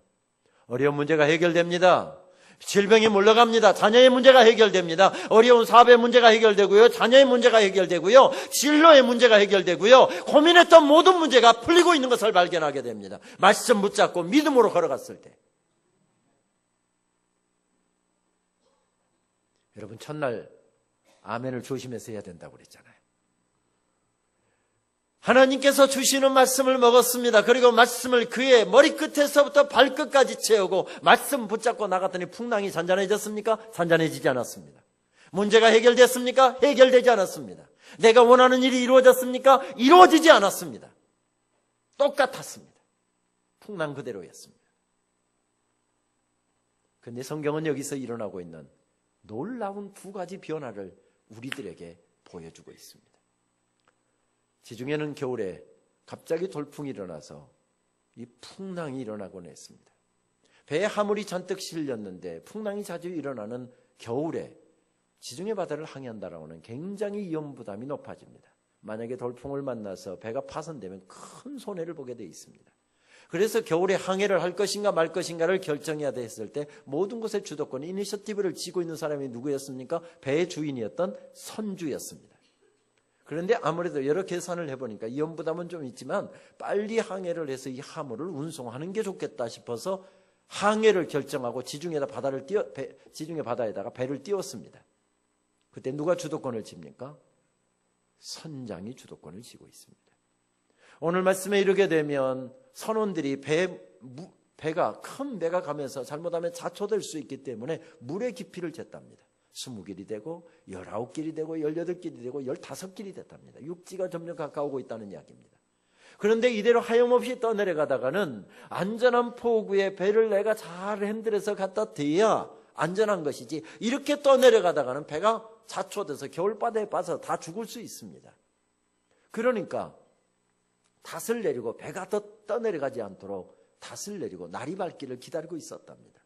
어려운 문제가 해결됩니다. 질병이 물러갑니다. 자녀의 문제가 해결됩니다. 어려운 사업의 문제가 해결되고요. 자녀의 문제가 해결되고요. 진로의 문제가 해결되고요. 고민했던 모든 문제가 풀리고 있는 것을 발견하게 됩니다. 말씀 붙잡고 믿음으로 걸어갔을 때. 여러분, 첫날 아멘을 조심해서 해야 된다고 그랬잖아요. 하나님께서 주시는 말씀을 먹었습니다. 그리고 말씀을 그의 머리끝에서부터 발끝까지 채우고 말씀 붙잡고 나갔더니 풍랑이 잔잔해졌습니까? 잔잔해지지 않았습니다. 문제가 해결됐습니까? 해결되지 않았습니다. 내가 원하는 일이 이루어졌습니까? 이루어지지 않았습니다. 똑같았습니다. 풍랑 그대로였습니다. 그런데 성경은 여기서 일어나고 있는 놀라운 두 가지 변화를 우리들에게 보여주고 있습니다. 지중해는 겨울에 갑자기 돌풍이 일어나서 이 풍랑이 일어나곤 했습니다. 배에 화물이 잔뜩 실렸는데 풍랑이 자주 일어나는 겨울에 지중해 바다를 항해한다라고 하는 굉장히 위험 부담이 높아집니다. 만약에 돌풍을 만나서 배가 파손되면 큰 손해를 보게 되어 있습니다. 그래서 겨울에 항해를 할 것인가 말 것인가를 결정해야 됐을 때 모든 것의 주도권, 이니셔티브를 쥐고 있는 사람이 누구였습니까? 배의 주인이었던 선주였습니다. 그런데 아무래도 여러 계산을 해보니까 위험 부담은 좀 있지만 빨리 항해를 해서 이 화물을 운송하는 게 좋겠다 싶어서 항해를 결정하고 지중해 바다에다가 배를 띄웠습니다. 그때 누가 주도권을 짚니까? 선장이 주도권을 쥐고 있습니다. 오늘 말씀에 이르게 되면 선원들이 배가 큰 배가 가면서 잘못하면 자초될 수 있기 때문에 물의 깊이를 쟀답니다. 20길이 되고 19길이 되고 18길이 되고 15길이 됐답니다. 육지가 점점 가까우고 있다는 이야기입니다. 그런데 이대로 하염없이 떠내려가다가는 안전한 포구에 배를 내가 잘 핸들해서 갖다 대야 안전한 것이지, 이렇게 떠내려가다가는 배가 자초돼서 겨울바다에 빠져서 다 죽을 수 있습니다. 그러니까 닷을 내리고 배가 더 떠내려가지 않도록 닷을 내리고 날이 밝기를 기다리고 있었답니다.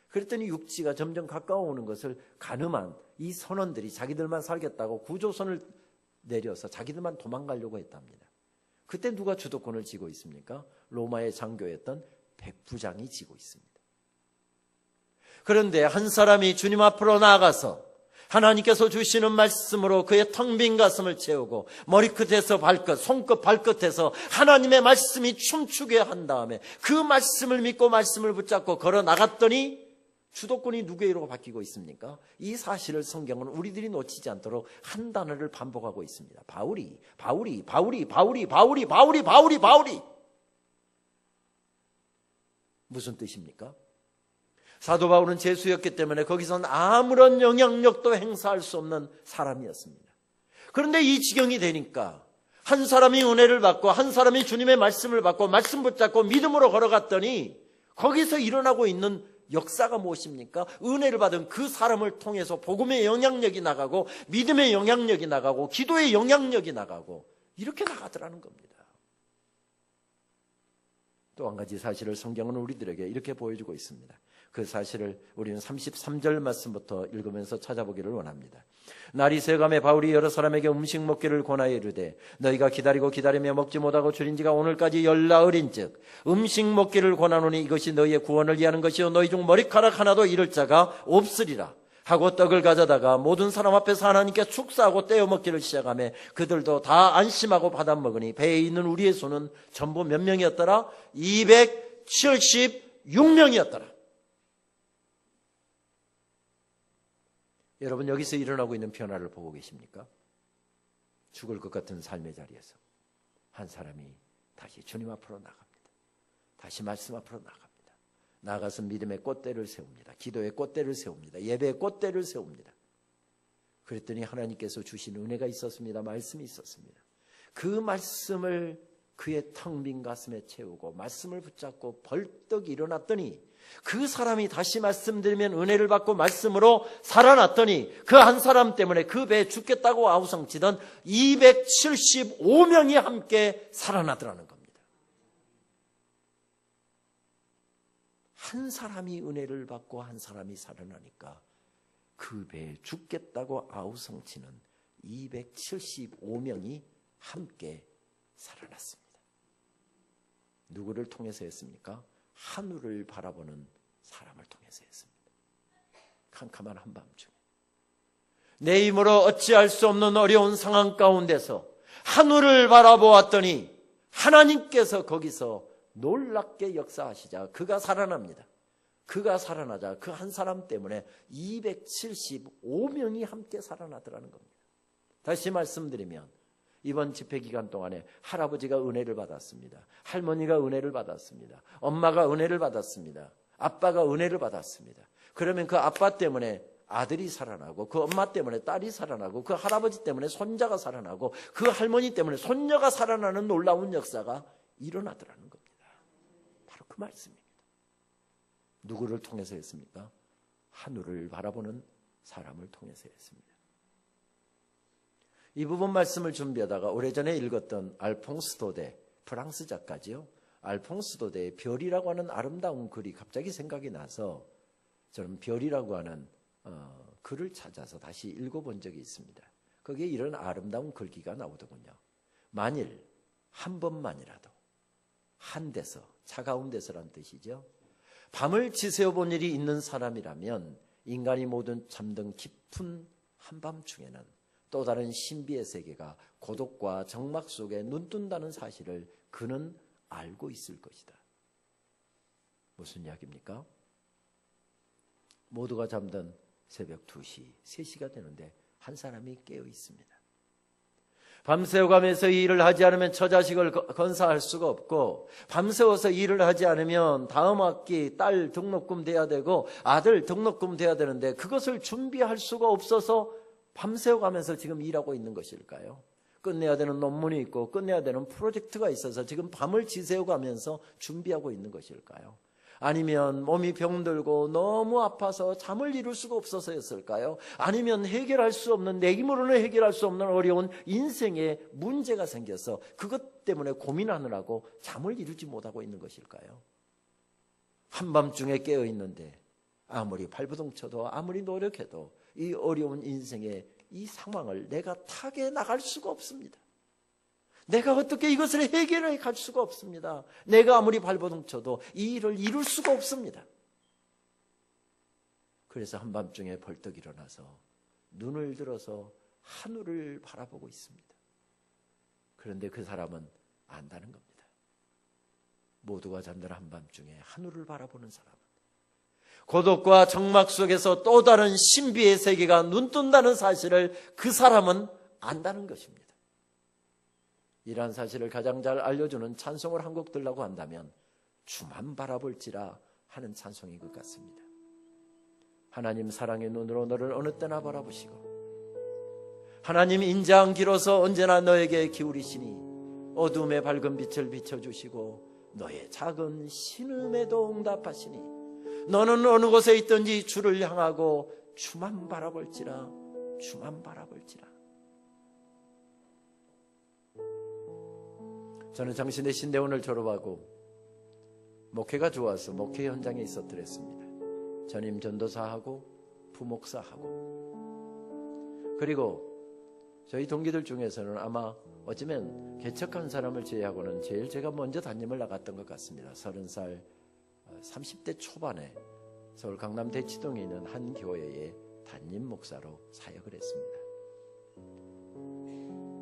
그랬더니 육지가 점점 가까워오는 것을 가늠한 이 선원들이 자기들만 살겠다고 구조선을 내려서 자기들만 도망가려고 했답니다. 그때 누가 주도권을 쥐고 있습니까? 로마의 장교였던 백부장이 쥐고 있습니다. 그런데 한 사람이 주님 앞으로 나아가서 하나님께서 주시는 말씀으로 그의 텅 빈 가슴을 채우고 머리끝에서 발끝, 손끝, 발끝에서 하나님의 말씀이 춤추게 한 다음에 그 말씀을 믿고 말씀을 붙잡고 걸어 나갔더니 주도권이 누구에게로 바뀌고 있습니까? 이 사실을 성경은 우리들이 놓치지 않도록 한 단어를 반복하고 있습니다. 바울이. 무슨 뜻입니까? 사도 바울은 죄수였기 때문에 거기서는 아무런 영향력도 행사할 수 없는 사람이었습니다. 그런데 이 지경이 되니까 한 사람이 은혜를 받고 한 사람이 주님의 말씀을 받고 말씀 붙잡고 믿음으로 걸어갔더니 거기서 일어나고 있는 역사가 무엇입니까? 은혜를 받은 그 사람을 통해서 복음의 영향력이 나가고 믿음의 영향력이 나가고 기도의 영향력이 나가고 이렇게 나가더라는 겁니다. 또 한 가지 사실을 성경은 우리들에게 이렇게 보여주고 있습니다. 그 사실을 우리는 33절 말씀부터 읽으면서 찾아보기를 원합니다. 날이 새감에 바울이 여러 사람에게 음식 먹기를 권하여 이르되 너희가 기다리고 기다리며 먹지 못하고 줄인 지가 오늘까지 열나흘인즉 음식 먹기를 권하노니 이것이 너희의 구원을 위하는 것이요 너희 중 머리카락 하나도 잃을 자가 없으리라 하고 떡을 가져다가 모든 사람 앞에서 하나님께 축사하고 떼어 먹기를 시작하며 그들도 다 안심하고 받아 먹으니 배에 있는 우리의 수는 전부 몇 명이었더라? 276명이었더라. 여러분 여기서 일어나고 있는 변화를 보고 계십니까? 죽을 것 같은 삶의 자리에서 한 사람이 다시 주님 앞으로 나갑니다. 다시 말씀 앞으로 나갑니다. 나가서 믿음의 꽃대를 세웁니다. 기도의 꽃대를 세웁니다. 예배의 꽃대를 세웁니다. 그랬더니 하나님께서 주신 은혜가 있었습니다. 말씀이 있었습니다. 그 말씀을 그의 텅 빈 가슴에 채우고 말씀을 붙잡고 벌떡 일어났더니 그 사람이 다시 말씀드리면 은혜를 받고 말씀으로 살아났더니 그 한 사람 때문에 그 배에 죽겠다고 아우성치던 275명이 함께 살아나더라는 겁니다. 한 사람이 은혜를 받고 한 사람이 살아나니까 그 배에 죽겠다고 아우성치는 275명이 함께 살아났습니다. 누구를 통해서였습니까? 하늘을 바라보는 사람을 통해서였습니다. 캄캄한 한밤중에 내 힘으로 어찌할 수 없는 어려운 상황 가운데서 하늘을 바라보았더니 하나님께서 거기서 놀랍게 역사하시자 그가 살아납니다. 그가 살아나자 그 한 사람 때문에 275명이 함께 살아나더라는 겁니다. 다시 말씀드리면 이번 집회 기간 동안에 할아버지가 은혜를 받았습니다. 할머니가 은혜를 받았습니다. 엄마가 은혜를 받았습니다. 아빠가 은혜를 받았습니다. 그러면 그 아빠 때문에 아들이 살아나고 그 엄마 때문에 딸이 살아나고 그 할아버지 때문에 손자가 살아나고 그 할머니 때문에 손녀가 살아나는 놀라운 역사가 일어나더라는 겁니다. 바로 그 말씀입니다. 누구를 통해서 했습니까? 하늘을 바라보는 사람을 통해서 했습니다. 이 부분 말씀을 준비하다가 오래전에 읽었던 알퐁스 도데, 프랑스 작가지요. 알퐁스 도데의 별이라고 하는 아름다운 글이 갑자기 생각이 나서 저는 별이라고 하는 글을 찾아서 다시 읽어본 적이 있습니다. 거기에 이런 아름다운 글귀가 나오더군요. 만일 한 번만이라도 한 데서, 차가운 데서란 뜻이죠. 밤을 지새워 본 일이 있는 사람이라면 인간이 모든 잠든 깊은 한밤중에는 또 다른 신비의 세계가 고독과 적막 속에 눈뜬다는 사실을 그는 알고 있을 것이다. 무슨 이야기입니까? 모두가 잠든 새벽 2시, 3시가 되는데 한 사람이 깨어 있습니다. 밤새워가면서 일을 하지 않으면 처자식을 건사할 수가 없고 밤새워서 일을 하지 않으면 다음 학기 딸 등록금 돼야 되고 아들 등록금 돼야 되는데 그것을 준비할 수가 없어서 밤새워가면서 지금 일하고 있는 것일까요? 끝내야 되는 논문이 있고 끝내야 되는 프로젝트가 있어서 지금 밤을 지새워가면서 준비하고 있는 것일까요? 아니면 몸이 병들고 너무 아파서 잠을 이룰 수가 없어서였을까요? 아니면 해결할 수 없는, 내 힘으로는 해결할 수 없는 어려운 인생에 문제가 생겨서 그것 때문에 고민하느라고 잠을 이루지 못하고 있는 것일까요? 한밤중에 깨어 있는데 아무리 발버둥 쳐도 아무리 노력해도 이 어려운 인생의 이 상황을 내가 타개 나갈 수가 없습니다. 내가 어떻게 이것을 해결해 갈 수가 없습니다. 내가 아무리 발버둥 쳐도 이 일을 이룰 수가 없습니다. 그래서 한밤중에 벌떡 일어나서 눈을 들어서 하늘을 바라보고 있습니다. 그런데 그 사람은 안다는 겁니다. 모두가 잠든 한밤중에 하늘을 바라보는 사람은 고독과 적막 속에서 또 다른 신비의 세계가 눈뜬다는 사실을 그 사람은 안다는 것입니다. 이러한 사실을 가장 잘 알려주는 찬송을 한 곡 들라고 한다면 주만 바라볼지라 하는 찬송인 것 같습니다. 하나님 사랑의 눈으로 너를 어느 때나 바라보시고 하나님 인자한 길로서 언제나 너에게 기울이시니 어둠의 밝은 빛을 비춰주시고 너의 작은 신음에도 응답하시니 너는 어느 곳에 있든지 주를 향하고 주만 바라볼지라 주만 바라볼지라. 저는 장신대 신대원을 졸업하고 목회가 좋아서 목회 현장에 있었더랬습니다. 전임 전도사하고 부목사하고 그리고 저희 동기들 중에서는 아마 어쩌면 개척한 사람을 제외하고는 제일 제가 먼저 담임을 나갔던 것 같습니다. 30살 30대 초반에 서울 강남 대치동에 있는 한 교회의 담임 목사로 사역을 했습니다.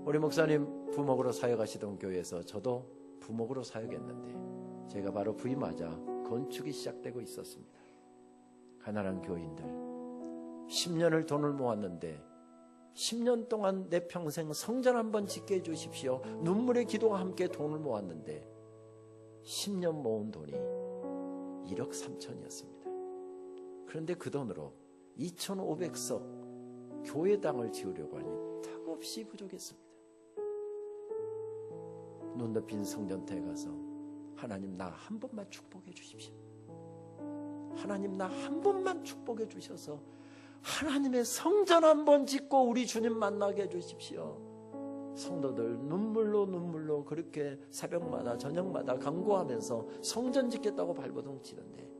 우리 목사님 부목으로 사역하시던 교회에서 저도 부목으로 사역했는데 제가 바로 부임하자 건축이 시작되고 있었습니다. 가난한 교인들 10년을 돈을 모았는데 10년 동안 내 평생 성전 한번 짓게 해주십시오. 눈물의 기도와 함께 돈을 모았는데 10년 모은 돈이 1억 3천이었습니다. 그런데 그 돈으로 2,500석 교회당을 지으려고 하니 턱없이 부족했습니다. 눈 덮인 성전터에 가서 하나님 나 한 번만 축복해 주십시오. 하나님 나 한 번만 축복해 주셔서 하나님의 성전 한번 짓고 우리 주님 만나게 해주십시오. 성도들 눈물로 그렇게 새벽마다 저녁마다 간구하면서 성전 짓겠다고 발버둥 치는데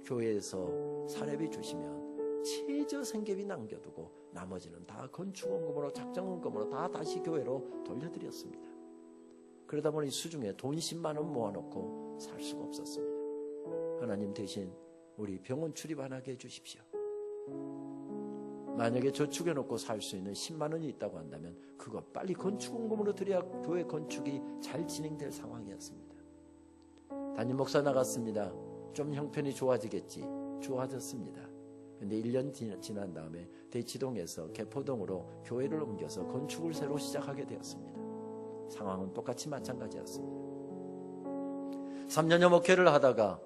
교회에서 사례비 주시면 최저 생계비 남겨두고 나머지는 다 건축원금으로 작정원금으로 다 다시 교회로 돌려드렸습니다. 그러다 보니 수중에 돈 10만 원 모아놓고 살 수가 없었습니다. 하나님 대신 우리 병원 출입 안 하게 해주십시오. 만약에 저축해놓고 살 수 있는 10만 원이 있다고 한다면 그거 빨리 건축원금으로 드려야 교회 건축이 잘 진행될 상황이었습니다. 담임 목사 나갔습니다. 좀 형편이 좋아지겠지. 좋아졌습니다. 근데 1년 지난 다음에 대치동에서 개포동으로 교회를 옮겨서 건축을 새로 시작하게 되었습니다. 상황은 똑같이 마찬가지였습니다. 3년여 목회를 하다가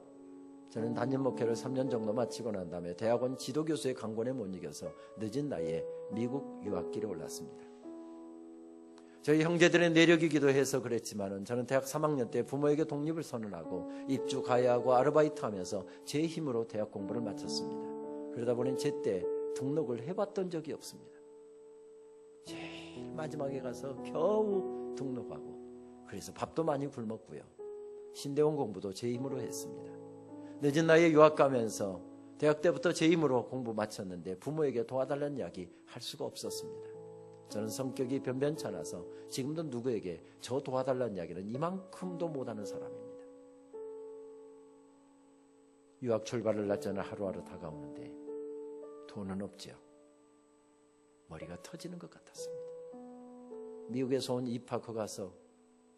저는 담임 목회를 3년 정도 마치고 난 다음에 대학원 지도교수의 강권에 못 이겨서 늦은 나이에 미국 유학길에 올랐습니다. 저희 형제들의 내력이기도 해서 그랬지만 저는 대학 3학년 때 부모에게 독립을 선언하고 입주 가야하고 아르바이트하면서 제 힘으로 대학 공부를 마쳤습니다. 그러다 보니 제때 등록을 해봤던 적이 없습니다. 제일 마지막에 가서 겨우 등록하고 그래서 밥도 많이 굶었고요. 신대원 공부도 제 힘으로 했습니다. 늦은 나이에 유학 가면서 대학 때부터 제 힘으로 공부 마쳤는데 부모에게 도와달라는 이야기 할 수가 없었습니다. 저는 성격이 변변찮아서 지금도 누구에게 저 도와달라는 이야기는 이만큼도 못하는 사람입니다. 유학 출발을 낮자는 하루하루 다가오는데 돈은 없죠. 머리가 터지는 것 같았습니다. 미국에서 온 입학허 가서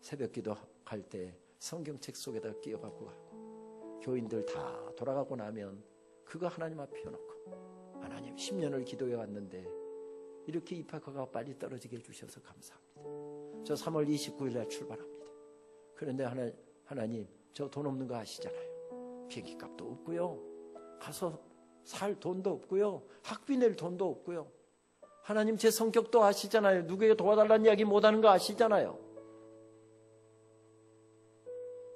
새벽기도 갈 때 성경책 속에다 끼워갖고 가고 교인들 다 돌아가고 나면 그거 하나님 앞에 펴놓고 하나님 10년을 기도해 왔는데 이렇게 입학허가 빨리 떨어지게 해주셔서 감사합니다. 저 3월 29일 날 출발합니다. 그런데 하나님 저 돈 없는 거 아시잖아요. 비행기값도 없고요. 가서 살 돈도 없고요. 학비 낼 돈도 없고요. 하나님 제 성격도 아시잖아요. 누구에게 도와달라는 이야기 못하는 거 아시잖아요.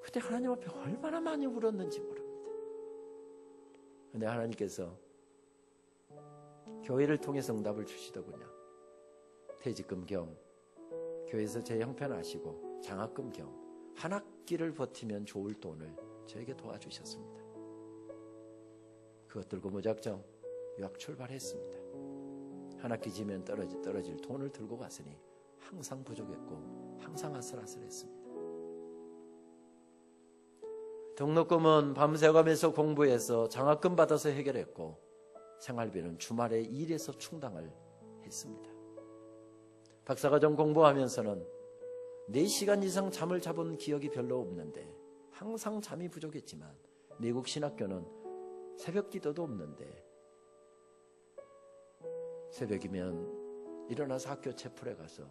그때 하나님 앞에 얼마나 많이 울었는지 모릅니다. 그런데 하나님께서 교회를 통해서 응답을 주시더군요. 퇴직금 겸 교회에서 제 형편 아시고 장학금 겸 한 학기를 버티면 좋을 돈을 저에게 도와주셨습니다. 그것 들고 무작정 유학 출발했습니다. 한 학기 지면 떨어질 돈을 들고 갔으니 항상 부족했고 항상 아슬아슬했습니다. 등록금은 밤새가면서 공부해서 장학금 받아서 해결했고 생활비는 주말에 일해서 충당을 했습니다. 박사과정 공부하면서는 4시간 이상 잠을 자본 기억이 별로 없는데 항상 잠이 부족했지만 미국 신학교는 새벽 기도도 없는데 새벽이면 일어나서 학교 채플에 가서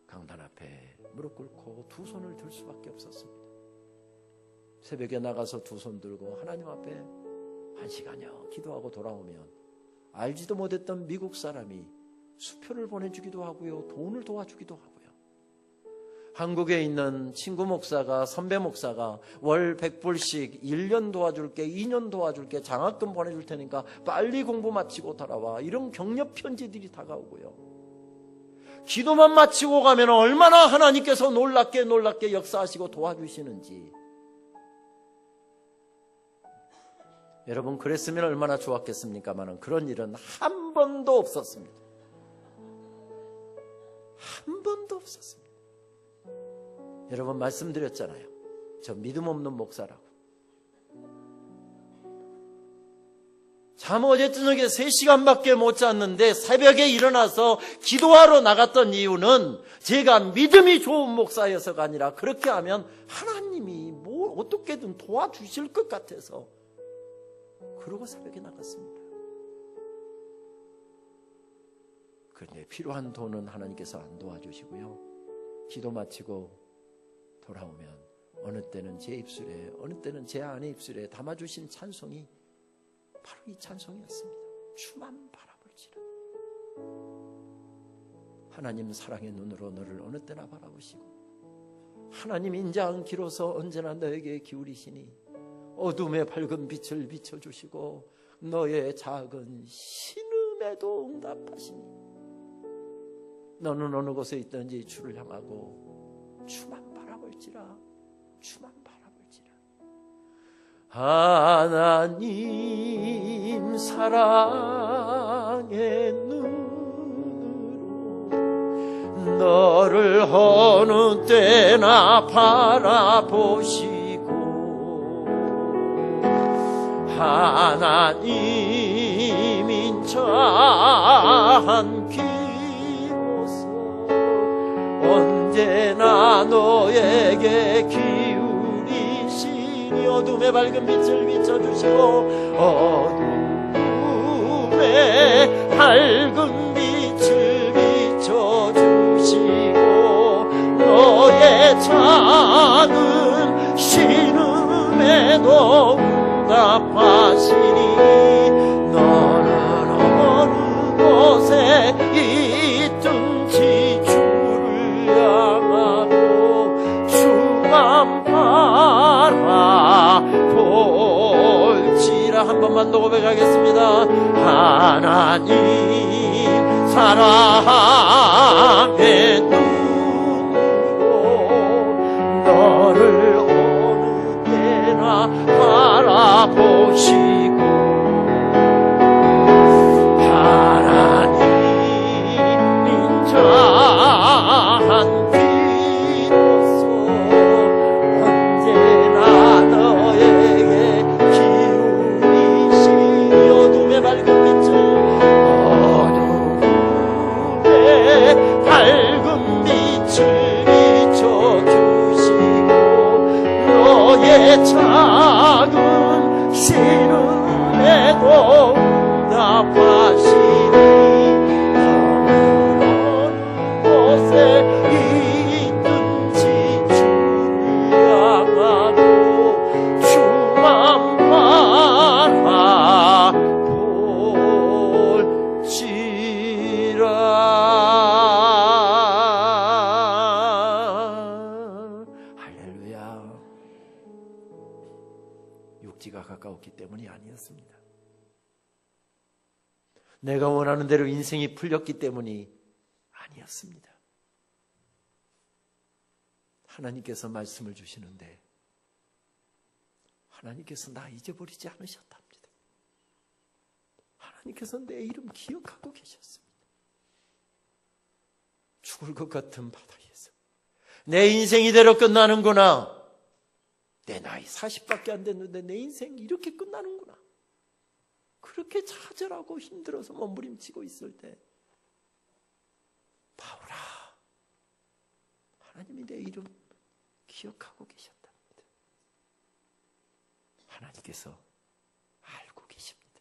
강단 앞에 무릎 꿇고 두 손을 들 수밖에 없었습니다. 새벽에 나가서 두 손 들고 하나님 앞에 1시간여 기도하고 돌아오면 알지도 못했던 미국 사람이 수표를 보내주기도 하고요, 돈을 도와주기도 하고요. 한국에 있는 친구 목사가, 선배 목사가 월 100불씩 1년 도와줄게, 2년 도와줄게, 장학금 보내줄 테니까 빨리 공부 마치고 돌아와, 이런 격려 편지들이 다가오고요. 기도만 마치고 가면 얼마나 하나님께서 놀랍게 역사하시고 도와주시는지. 여러분, 그랬으면 얼마나 좋았겠습니까마는 그런 일은 한 번도 없었습니다. 한 번도 없었습니다. 여러분, 말씀드렸잖아요. 저 믿음 없는 목사라고. 잠 어제 저녁에 3시간밖에 못 잤는데 새벽에 일어나서 기도하러 나갔던 이유는 제가 믿음이 좋은 목사여서가 아니라 그렇게 하면 하나님이 뭘 어떻게든 도와주실 것 같아서 그러고 새벽에 나갔습니다. 그런데 필요한 돈은 하나님께서 안 도와주시고요. 기도 마치고 돌아오면 어느 때는 제 입술에, 어느 때는 제 아내 입술에 담아주신 찬송이 바로 이 찬송이었습니다. 주만 바라볼지라. 하나님 사랑의 눈으로 너를 어느 때나 바라보시고 하나님 인자한 기로서 언제나 너에게 기울이시니 어둠의 밝은 빛을 비춰주시고 너의 작은 신음에도 응답하시니 너는 어느 곳에 있든지 주를 향하고 주만 바라볼지라. 주만 바라볼지라. 하나님 사랑의 눈으로 너를 어느 때나 바라보시고 하나님 인자한 기로서 언제나 너에게 기울이시니 어둠의 밝은 빛을 비춰주시고 어둠의 밝은 빛을 비춰주시고 너의 작은 신음에도 응답하시니 너는 어느 곳에 있든지 주를 향하고 주만 바라볼지라. 한 번만 더 고백하겠습니다. 하나님 사랑의 눈으로 너를 어느 때나 바라보시고 하나님 인자한 기로서 언제나 너에게 기울이시니 어둠의 밝은 빛을 어둠의 밝은 빛을 비춰주시고 너의 작은 신음에도 응답하시니 너는 어느 곳에 있든지 주를 향하고 주만 바라볼지라. 할렐루야. 육지가 가까웠기 때문이 아니었습니다. 내가 원하는 대로 인생이 풀렸기 때문이 아니었습니다. 하나님께서 말씀을 주시는데 하나님께서 나 잊어버리지 않으셨답니다. 하나님께서 내 이름 기억하고 계셨습니다. 죽을 것 같은 바다에서 내 인생이 이대로 끝나는구나. 내 나이 40밖에 안 됐는데 내 인생이 이렇게 끝나는구나. 그렇게 좌절하고 힘들어서 몸부림치고 있을 때 하나님이 내 이름 기억하고 계셨답니다. 하나님께서 알고 계십니다.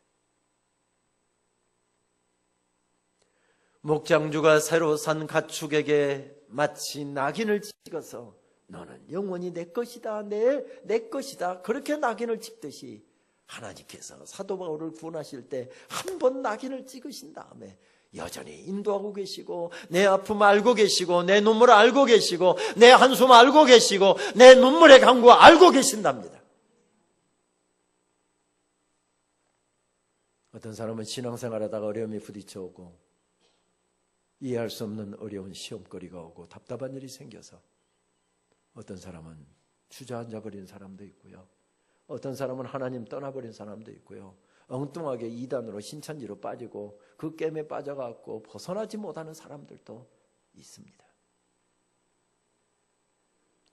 목장주가 새로 산 가축에게 마치 낙인을 찍어서 너는 영원히 내 것이다, 내 것이다, 그렇게 낙인을 찍듯이 하나님께서 사도 바울을 구원하실 때 한 번 낙인을 찍으신 다음에 여전히 인도하고 계시고, 내 아픔 알고 계시고, 내 눈물 알고 계시고, 내 한숨 알고 계시고, 내 눈물의 강구 알고 계신답니다. 어떤 사람은 신앙생활하다가 어려움이 부딪혀오고 이해할 수 없는 어려운 시험거리가 오고 답답한 일이 생겨서 어떤 사람은 주저앉아 버린 사람도 있고요. 어떤 사람은 하나님 떠나버린 사람도 있고요. 엉뚱하게 이단으로 신천지로 빠지고 그 게임에 빠져갖고 벗어나지 못하는 사람들도 있습니다.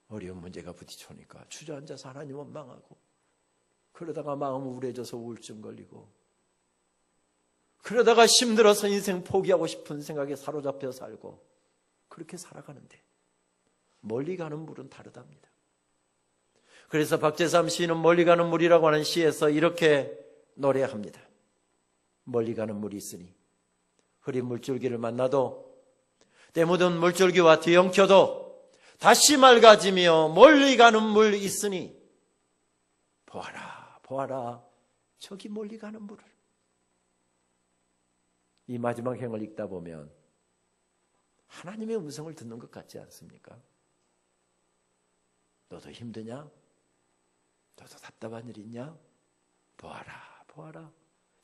어려운 문제가 부딪혀오니까 주저앉아서 하나님 원망하고, 그러다가 마음 우울해져서 우울증 걸리고, 그러다가 힘들어서 인생 포기하고 싶은 생각에 사로잡혀 살고, 그렇게 살아가는데 멀리 가는 물은 다르답니다. 그래서 박재삼 시인은 멀리 가는 물이라고 하는 시에서 이렇게 노래합니다. 멀리 가는 물이 있으니 흐린 물줄기를 만나도 때 묻은 물줄기와 뒤엉켜도 다시 맑아지며 멀리 가는 물 있으니 보아라 보아라 저기 멀리 가는 물을. 이 마지막 행을 읽다 보면 하나님의 음성을 듣는 것 같지 않습니까? 너도 힘드냐? 너도 답답한 일 있냐? 보아라 보아라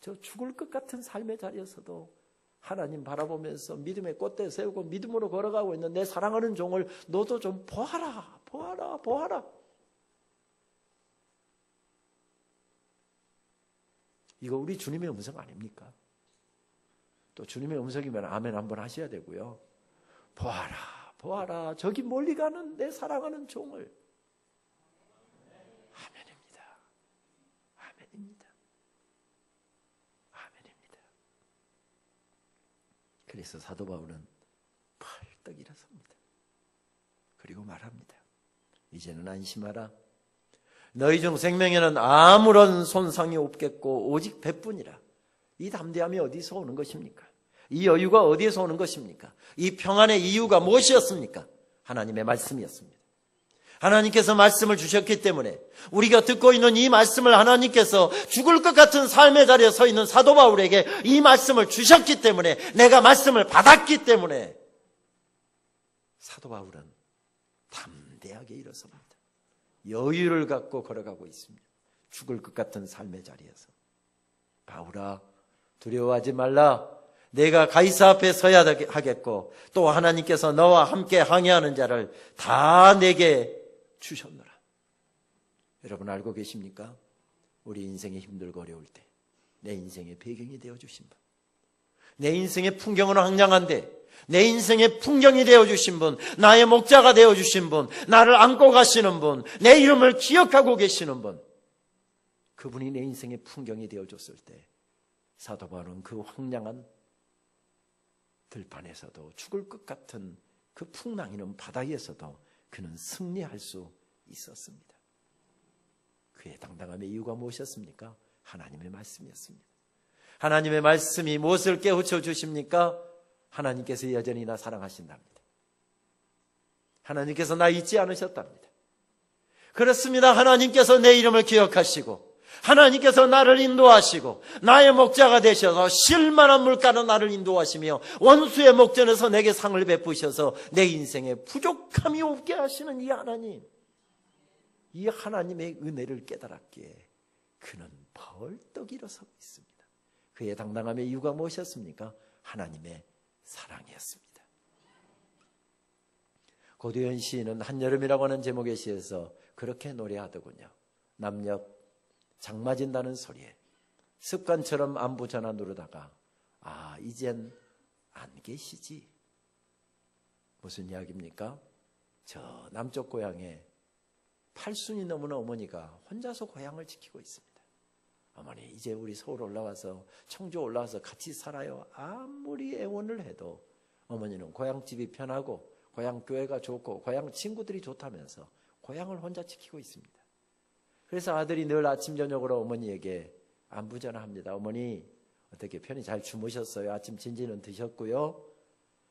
저 죽을 것 같은 삶의 자리에서도 하나님 바라보면서 믿음의 꽃대 세우고 믿음으로 걸어가고 있는 내 사랑하는 종을 너도 좀 보아라 보아라 보아라. 이거 우리 주님의 음성 아닙니까? 또 주님의 음성이면 아멘 한번 하셔야 되고요. 보아라 보아라 저기 멀리 가는 내 사랑하는 종을. 아멘입니다. 아멘입니다. 아멘입니다. 그래서 사도 바울은 펄떡 일어섭니다. 그리고 말합니다. 이제는 안심하라. 너희 중 생명에는 아무런 손상이 없겠고 오직 배뿐이라. 이 담대함이 어디서 오는 것입니까? 이 여유가 어디에서 오는 것입니까? 이 평안의 이유가 무엇이었습니까? 하나님의 말씀이었습니다. 하나님께서 말씀을 주셨기 때문에 우리가 듣고 있는 이 말씀을 하나님께서 죽을 것 같은 삶의 자리에 서 있는 사도 바울에게 이 말씀을 주셨기 때문에, 내가 말씀을 받았기 때문에 사도 바울은 담대하게 일어섭니다. 여유를 갖고 걸어가고 있습니다. 죽을 것 같은 삶의 자리에서. 바울아 두려워하지 말라. 내가 가이사 앞에 서야 하겠고 또 하나님께서 너와 함께 항해하는 자를 다 내게 주셨노라. 여러분 알고 계십니까? 우리 인생이 힘들고 어려울 때 내 인생의 배경이 되어주신 분, 내 인생의 풍경은 황량한데 내 인생의 풍경이 되어주신 분, 나의 목자가 되어주신 분, 나를 안고 가시는 분, 내 이름을 기억하고 계시는 분, 그분이 내 인생의 풍경이 되어줬을 때 사도 바울은 그 황량한 들판에서도 죽을 것 같은 그 풍랑이는 바다에서도 그는 승리할 수 있었습니다. 그의 당당함의 이유가 무엇이었습니까? 하나님의 말씀이었습니다. 하나님의 말씀이 무엇을 깨우쳐 주십니까? 하나님께서 여전히 나 사랑하신답니다. 하나님께서 나 잊지 않으셨답니다. 그렇습니다. 하나님께서 내 이름을 기억하시고 하나님께서 나를 인도하시고 나의 목자가 되셔서 쉴만한 물가로 나를 인도하시며 원수의 목전에서 내게 상을 베푸셔서 내 인생에 부족함이 없게 하시는 이 하나님, 이 하나님의 은혜를 깨달았기에 그는 벌떡 일어서고 있습니다. 그의 당당함의 이유가 무엇이었습니까? 하나님의 사랑이었습니다. 고도현 시인은 한여름이라고 하는 제목의 시에서 그렇게 노래하더군요. 남녘 장 맞은다는 소리에 습관처럼 안부 전화 누르다가 이젠 안 계시지. 무슨 이야기입니까? 저 남쪽 고향에 80이 넘은 어머니가 혼자서 고향을 지키고 있습니다. 어머니 이제 우리 서울 올라와서 청주 올라와서 같이 살아요. 아무리 애원을 해도 어머니는 고향집이 편하고 고향 교회가 좋고 고향 친구들이 좋다면서 고향을 혼자 지키고 있습니다. 그래서 아들이 늘 아침 저녁으로 어머니에게 안부 전화합니다. 어머니 어떻게 편히 잘 주무셨어요? 아침 진지는 드셨고요.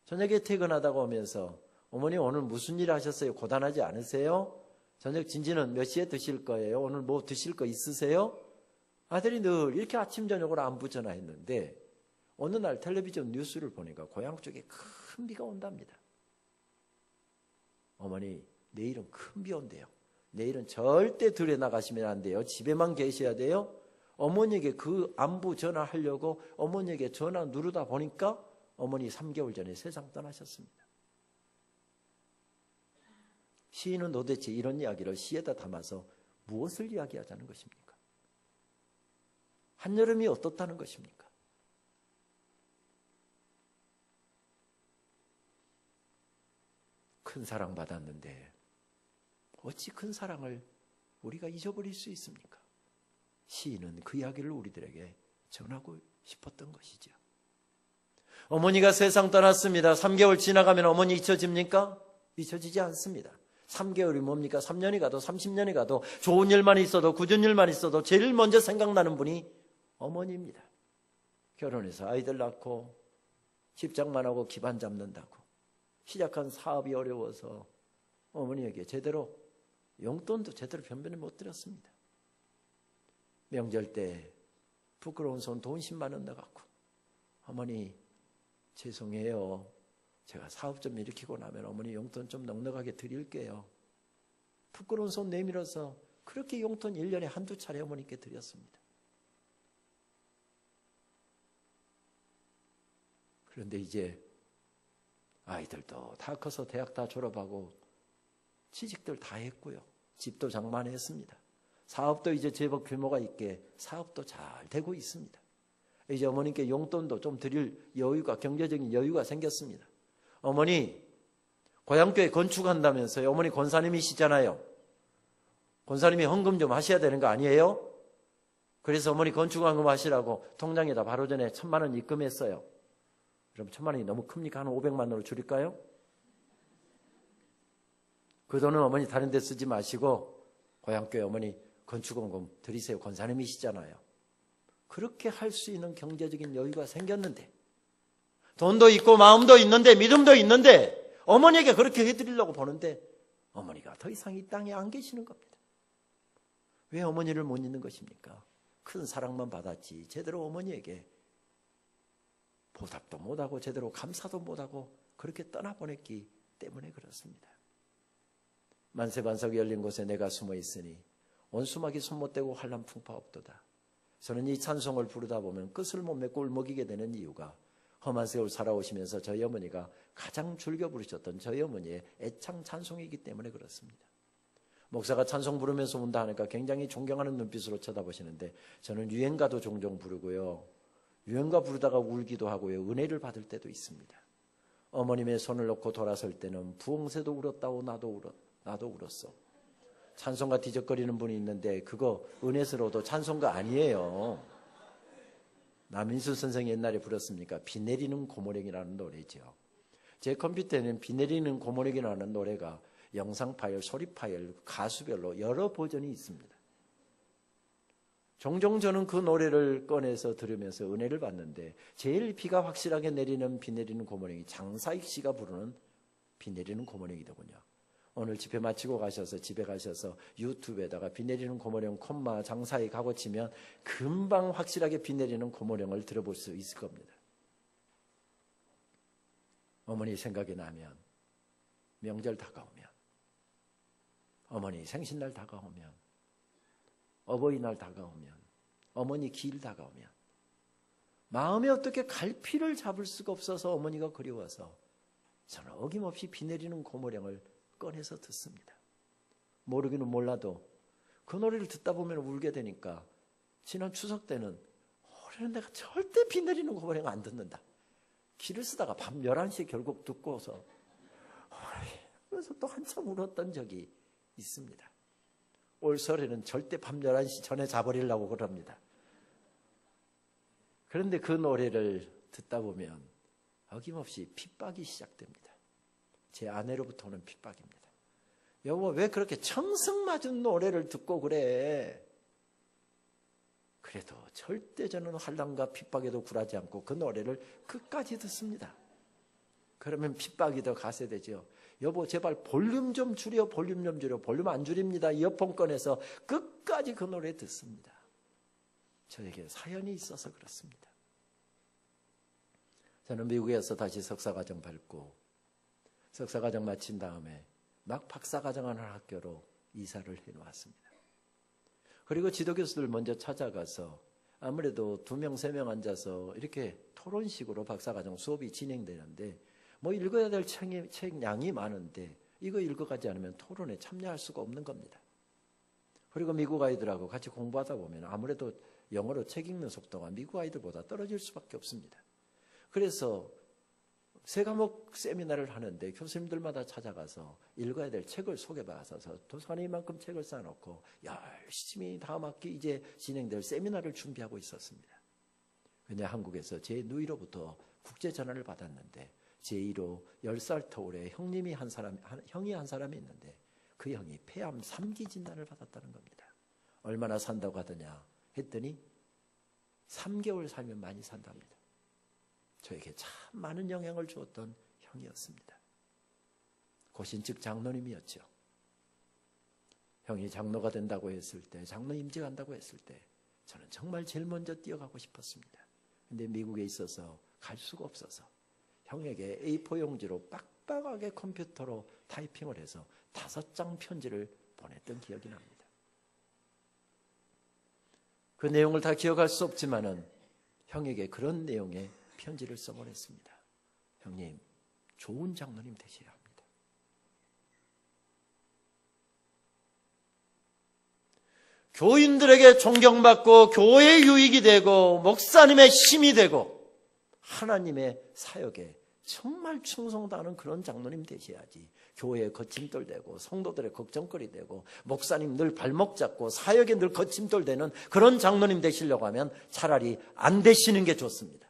저녁에 퇴근하다가 오면서 어머니 오늘 무슨 일 하셨어요? 고단하지 않으세요? 저녁 진지는 몇 시에 드실 거예요? 오늘 뭐 드실 거 있으세요? 아들이 늘 이렇게 아침 저녁으로 안부 전화했는데 어느 날 텔레비전 뉴스를 보니까 고향 쪽에 큰 비가 온답니다. 어머니 내일은 큰 비 온대요. 내일은 절대 들에 나가시면 안 돼요. 집에만 계셔야 돼요. 어머니에게 그 안부 전화하려고 어머니에게 전화 누르다 보니까 어머니 3개월 전에 세상 떠나셨습니다. 시인은 도대체 이런 이야기를 시에다 담아서 무엇을 이야기하자는 것입니까? 한여름이 어떻다는 것입니까? 큰 사랑 받았는데 어찌 큰 사랑을 우리가 잊어버릴 수 있습니까? 시인은 그 이야기를 우리들에게 전하고 싶었던 것이죠. 어머니가 세상 떠났습니다. 3개월 지나가면 어머니 잊혀집니까? 잊혀지지 않습니다. 3개월이 뭡니까? 3년이 가도 30년이 가도 좋은 일만 있어도 굳은 일만 있어도 제일 먼저 생각나는 분이 어머니입니다. 결혼해서 아이들 낳고 집장만 하고 기반 잡는다고 시작한 사업이 어려워서 어머니에게 제대로 용돈도 제대로 변변히 못 드렸습니다. 명절 때 부끄러운 손 돈 10만 원 넣어갖고 어머니 죄송해요. 제가 사업 좀 일으키고 나면 어머니 용돈 좀 넉넉하게 드릴게요. 부끄러운 손 내밀어서 그렇게 용돈 1년에 한두 차례 어머니께 드렸습니다. 그런데 이제 아이들도 다 커서 대학 다 졸업하고 취직들 다 했고요. 집도 장만했습니다. 사업도 이제 제법 규모가 있게 사업도 잘 되고 있습니다. 이제 어머님께 용돈도 좀 드릴 여유가 경제적인 여유가 생겼습니다. 어머니 고향교회 건축한다면서요. 어머니 권사님이시잖아요. 권사님이 헌금 좀 하셔야 되는 거 아니에요? 그래서 어머니 건축헌금 하시라고 통장에다 바로 전에 1,000만 원 입금했어요. 그럼 1,000만 원이 너무 큽니까? 한 500만 원으로 줄일까요? 그 돈은 어머니 다른 데 쓰지 마시고 고향교회 어머니 건축헌금 드리세요. 권사님이시잖아요. 그렇게 할 수 있는 경제적인 여유가 생겼는데 돈도 있고 마음도 있는데 믿음도 있는데 어머니에게 그렇게 해드리려고 보는데 어머니가 더 이상 이 땅에 안 계시는 겁니다. 왜 어머니를 못 잊는 것입니까? 큰 사랑만 받았지 제대로 어머니에게 보답도 못하고 제대로 감사도 못하고 그렇게 떠나보냈기 때문에 그렇습니다. 만세반석이 열린 곳에 내가 숨어 있으니 원수막이 손못대고 환란 풍파 없도다. 저는 이 찬송을 부르다 보면 끝을 못 맺고 울먹이게 되는 이유가 험한 세월 살아오시면서 저희 어머니가 가장 즐겨 부르셨던 저희 어머니의 애창 찬송이기 때문에 그렇습니다. 목사가 찬송 부르면서 운다 하니까 굉장히 존경하는 눈빛으로 쳐다보시는데 저는 유행가도 종종 부르고요. 유행가 부르다가 울기도 하고요. 은혜를 받을 때도 있습니다. 어머님의 손을 놓고 돌아설 때는 부엉새도 울었다고 나도 울었어. 찬송가 뒤적거리는 분이 있는데 그거 은혜스러워도 찬송가 아니에요. 남인수 선생이 옛날에 불렀습니까? 비 내리는 고모령이라는 노래죠. 제 컴퓨터에는 비 내리는 고모령이라는 노래가 영상 파일, 소리 파일, 가수별로 여러 버전이 있습니다. 종종 저는 그 노래를 꺼내서 들으면서 은혜를 받는데 제일 비가 확실하게 내리는 비 내리는 고모령이 장사익 씨가 부르는 비 내리는 고모령이더군요. 오늘 집회 마치고 가셔서 집에 가셔서 유튜브에다가 비 내리는 고모령 콤마 장사익 하고 치면 금방 확실하게 비 내리는 고모령을 들어볼 수 있을 겁니다. 어머니 생각이 나면 명절 다가오면 어머니 생신날 다가오면 어버이날 다가오면 어머니 기일 다가오면 마음에 어떻게 갈피를 잡을 수가 없어서 어머니가 그리워서 저는 어김없이 비 내리는 고모령을 꺼내서 듣습니다. 모르기는 몰라도 그 노래를 듣다 보면 울게 되니까 지난 추석 때는 올해는 내가 절대 비 내리는 고모령 안 듣는다. 길을 쓰다가 밤 11시에 결국 듣고서 그래서 또 한참 울었던 적이 있습니다. 올 설에는 절대 밤 11시 전에 자버리려고 그럽니다. 그런데 그 노래를 듣다 보면 어김없이 핍박이 시작됩니다. 제 아내로부터 오는 핍박입니다. 여보, 왜 그렇게 청승맞은 노래를 듣고 그래? 그래도 절대 저는 환난과 핍박에도 굴하지 않고 그 노래를 끝까지 듣습니다. 그러면 핍박이 더 가세되죠. 여보, 제발 볼륨 좀 줄여, 볼륨 좀 줄여. 볼륨 안 줄입니다. 이어폰 꺼내서 끝까지 그 노래 듣습니다. 저에게 사연이 있어서 그렇습니다. 저는 미국에서 다시 석사과정 밟고 석사과정 마친 다음에 막 박사과정하는 학교로 이사를 해놓았습니다. 그리고 지도교수들 먼저 찾아가서 아무래도 2명, 3명 앉아서 이렇게 토론식으로 박사과정 수업이 진행되는데 뭐 읽어야 될 책 양이 많은데 이거 읽어가지 않으면 토론에 참여할 수가 없는 겁니다. 그리고 미국 아이들하고 같이 공부하다 보면 아무래도 영어로 책 읽는 속도가 미국 아이들보다 떨어질 수밖에 없습니다. 그래서 3과목 세미나를 하는데 교수님들마다 찾아가서 읽어야 될 책을 소개받아서 도서관에 이만큼 책을 쌓아놓고 열심히 다음 학기 이제 진행될 세미나를 준비하고 있었습니다. 근데 한국에서 제 누이로부터 국제 전화를 받았는데 제2로 10살 터울에 형이 한 사람이 있는데 그 형이 폐암 3기 진단을 받았다는 겁니다. 얼마나 산다고 하더냐 했더니 3개월 살면 많이 산답니다. 저에게 참 많은 영향을 주었던 형이었습니다. 고신측 장로님이었죠. 형이 장로가 된다고 했을 때, 장로 임직한다고 했을 때 저는 정말 제일 먼저 뛰어가고 싶었습니다. 근데 미국에 있어서 갈 수가 없어서 형에게 A4 용지로 빡빡하게 컴퓨터로 타이핑을 해서 5장 편지를 보냈던 기억이 납니다. 그 내용을 다 기억할 수 없지만은 형에게 그런 내용의 편지를 써보냈습니다. 형님, 좋은 장로님 되셔야 합니다. 교인들에게 존경받고 교회의 유익이 되고 목사님의 힘이 되고 하나님의 사역에 정말 충성다하는 그런 장로님 되셔야지 교회에 거침돌 되고 성도들의 걱정거리 되고 목사님 늘 발목 잡고 사역에 늘 거침돌 되는 그런 장로님 되시려고 하면 차라리 안 되시는 게 좋습니다.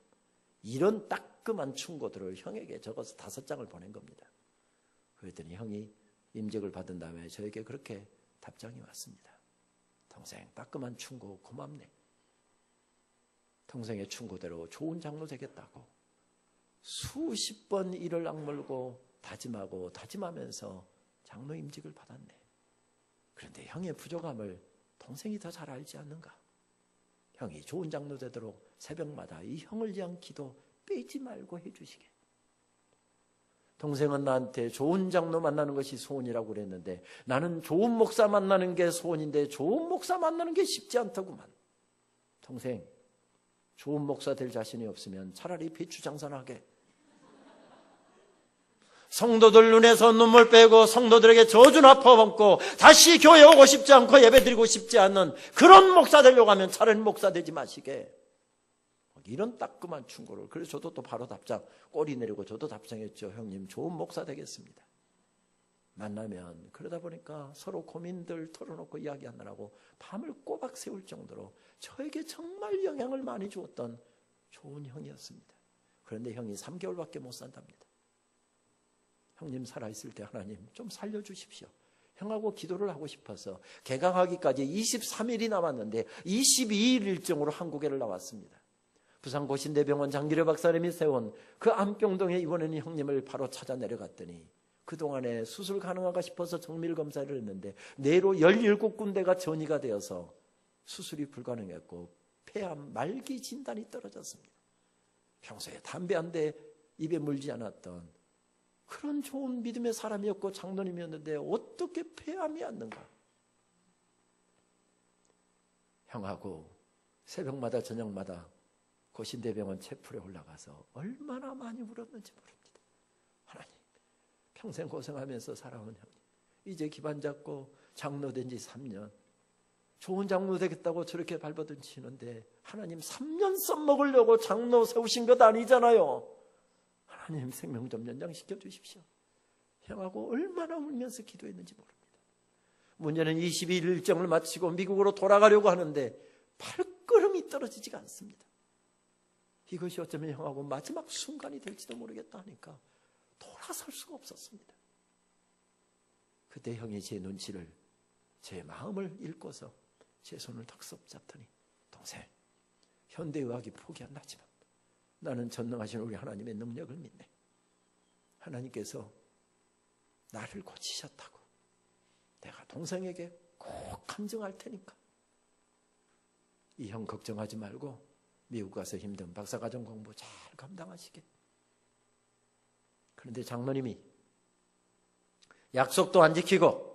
이런 따끔한 충고들을 형에게 적어서 5장을 보낸 겁니다. 그랬더니 형이 임직을 받은 다음에 저에게 그렇게 답장이 왔습니다. 동생, 따끔한 충고 고맙네. 동생의 충고대로 좋은 장로 되겠다고 수십 번 이를 악물고 다짐하고 다짐하면서 장로 임직을 받았네. 그런데 형의 부족함을 동생이 더 잘 알지 않는가? 형이 좋은 장로 되도록 새벽마다 이 형을 위한 기도 빼지 말고 해주시게. 동생은 나한테 좋은 장로 만나는 것이 소원이라고 그랬는데 나는 좋은 목사 만나는 게 소원인데 좋은 목사 만나는 게 쉽지 않더구만. 동생, 좋은 목사 될 자신이 없으면 차라리 배추 장사나 하게. 성도들 눈에서 눈물 빼고 성도들에게 저주나 퍼붓고 다시 교회 오고 싶지 않고 예배드리고 싶지 않는 그런 목사 되려고 하면 차라리 목사 되지 마시게. 이런 따끔한 충고를. 그래서 저도 또 바로 답장 꼬리 내리고 저도 답장했죠. 형님, 좋은 목사 되겠습니다. 만나면 그러다 보니까 서로 고민들 털어놓고 이야기하느라고 밤을 꼬박 새울 정도로 저에게 정말 영향을 많이 주었던 좋은 형이었습니다. 그런데 형이 3개월밖에 못 산답니다. 형님 살아있을 때 하나님 좀 살려주십시오. 형하고 기도를 하고 싶어서 개강하기까지 23일이 남았는데 22일 일정으로 한국에를 나왔습니다. 부산 고신대병원 장기려 박사님이 세운 그 암병동에 이번에는 형님을 바로 찾아 내려갔더니 그동안에 수술 가능한가 싶어서 정밀검사를 했는데 뇌로 17군데가 전이가 되어서 수술이 불가능했고 폐암 말기 진단이 떨어졌습니다. 평소에 담배 한 대 입에 물지 않았던 그런 좋은 믿음의 사람이었고 장로님이었는데 어떻게 폐암이 왔는가? 형하고 새벽마다 저녁마다 고신대병원 채플에 올라가서 얼마나 많이 울었는지 모릅니다. 하나님, 평생 고생하면서 살아온 형님, 이제 기반 잡고 장로 된 지 3년, 좋은 장로 되겠다고 저렇게 발버둥치는데 하나님 3년 썸먹으려고 장로 세우신 것 아니잖아요. 하나님 생명 좀 연장시켜 주십시오. 형하고 얼마나 울면서 기도했는지 모릅니다. 문제는 22일 일정을 마치고 미국으로 돌아가려고 하는데 발걸음이 떨어지지가 않습니다. 이것이 어쩌면 형하고 마지막 순간이 될지도 모르겠다 하니까 돌아설 수가 없었습니다. 그때 형이 제 눈치를, 제 마음을 읽고서 제 손을 턱섭 잡더니, 동생, 현대의학이 포기한다지만 나는 전능하신 우리 하나님의 능력을 믿네. 하나님께서 나를 고치셨다고 내가 동생에게 꼭 간증할 테니까 이 형 걱정하지 말고 미국 가서 힘든 박사과정 공부 잘 감당하시게. 그런데 장로님이 약속도 안 지키고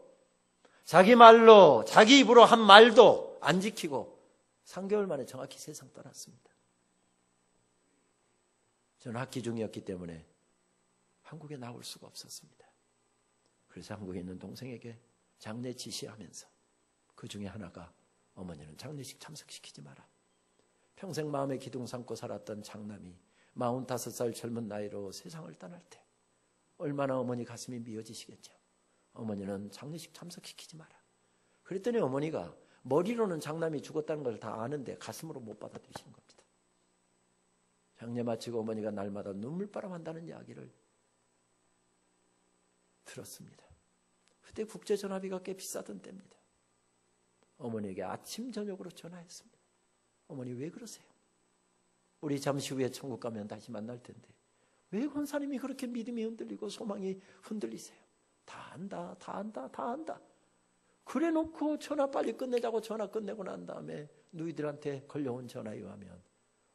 자기 말로, 자기 입으로 한 말도 안 지키고 3개월 만에 정확히 세상 떠났습니다. 저는 학기 중이었기 때문에 한국에 나올 수가 없었습니다. 그래서 한국에 있는 동생에게 장례 지시하면서 그 중에 하나가, 어머니는 장례식 참석시키지 마라. 평생 마음에 기둥 삼고 살았던 장남이 45살 젊은 나이로 세상을 떠날 때 얼마나 어머니 가슴이 미어지시겠죠. 어머니는 장례식 참석시키지 마라. 그랬더니 어머니가 머리로는 장남이 죽었다는 걸 다 아는데 가슴으로 못 받아들이신 겁니다. 장례 마치고 어머니가 날마다 눈물바람 한다는 이야기를 들었습니다. 그때 국제전화비가 꽤 비싸던 때입니다. 어머니에게 아침 저녁으로 전화했습니다. 어머니 왜 그러세요? 우리 잠시 후에 천국 가면 다시 만날 텐데 왜 권사님이 그렇게 믿음이 흔들리고 소망이 흔들리세요? 다 안다, 다 안다, 다 안다. 그래 놓고 전화 빨리 끝내자고 전화 끝내고 난 다음에 누이들한테 걸려온 전화에 의하면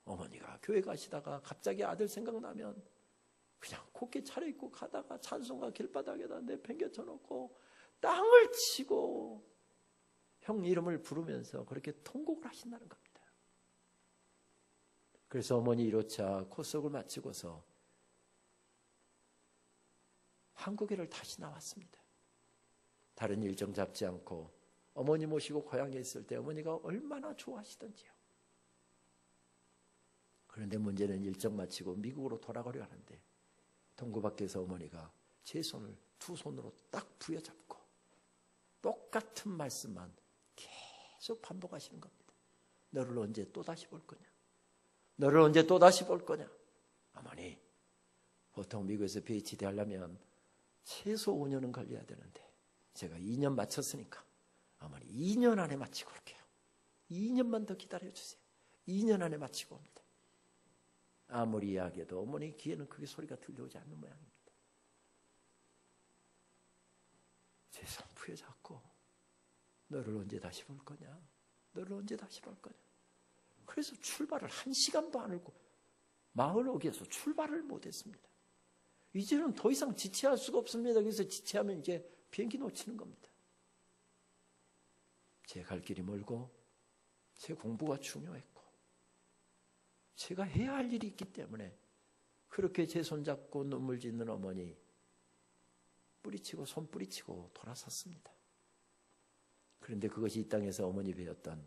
어머니가 교회 가시다가 갑자기 아들 생각나면 그냥 곱게 차려입고 가다가 찬송가 길바닥에다 내팽개쳐 놓고 땅을 치고 형 이름을 부르면서 그렇게 통곡을 하신다는 겁니다. 그래서 어머니 1호차 코스옥을 마치고서 한국에를 다시 나왔습니다. 다른 일정 잡지 않고 어머니 모시고 고향에 있을 때 어머니가 얼마나 좋아하시던지요. 그런데 문제는 일정 마치고 미국으로 돌아가려 하는데 동구 밖에서 어머니가 제 손을 두 손으로 딱 부여잡고 똑같은 말씀만 계속 반복하시는 겁니다. 너를 언제 또다시 볼 거냐? 너를 언제 또다시 볼 거냐? 어머니, 보통 미국에서 PhD 하려면 최소 5년은 걸려야 되는데 제가 2년 마쳤으니까 어머니 2년 안에 마치고 올게요. 2년만 더 기다려주세요. 2년 안에 마치고 옵니다. 아무리 이야기해도 어머니 귀에는 그게 소리가 들려오지 않는 모양입니다. 제 손 부여잡고 너를 언제 다시 볼 거냐? 너를 언제 다시 볼 거냐? 그래서 출발을 1시간도 안 하고 마을 어귀에서 출발을 못했습니다. 이제는 더 이상 지체할 수가 없습니다. 그래서 지체하면 이제 비행기 놓치는 겁니다. 제 갈 길이 멀고 제 공부가 중요했고 제가 해야 할 일이 있기 때문에 그렇게 제 손잡고 눈물 짓는 어머니 뿌리치고 손 뿌리치고 돌아섰습니다. 그런데 그것이 이 땅에서 어머니 배웠던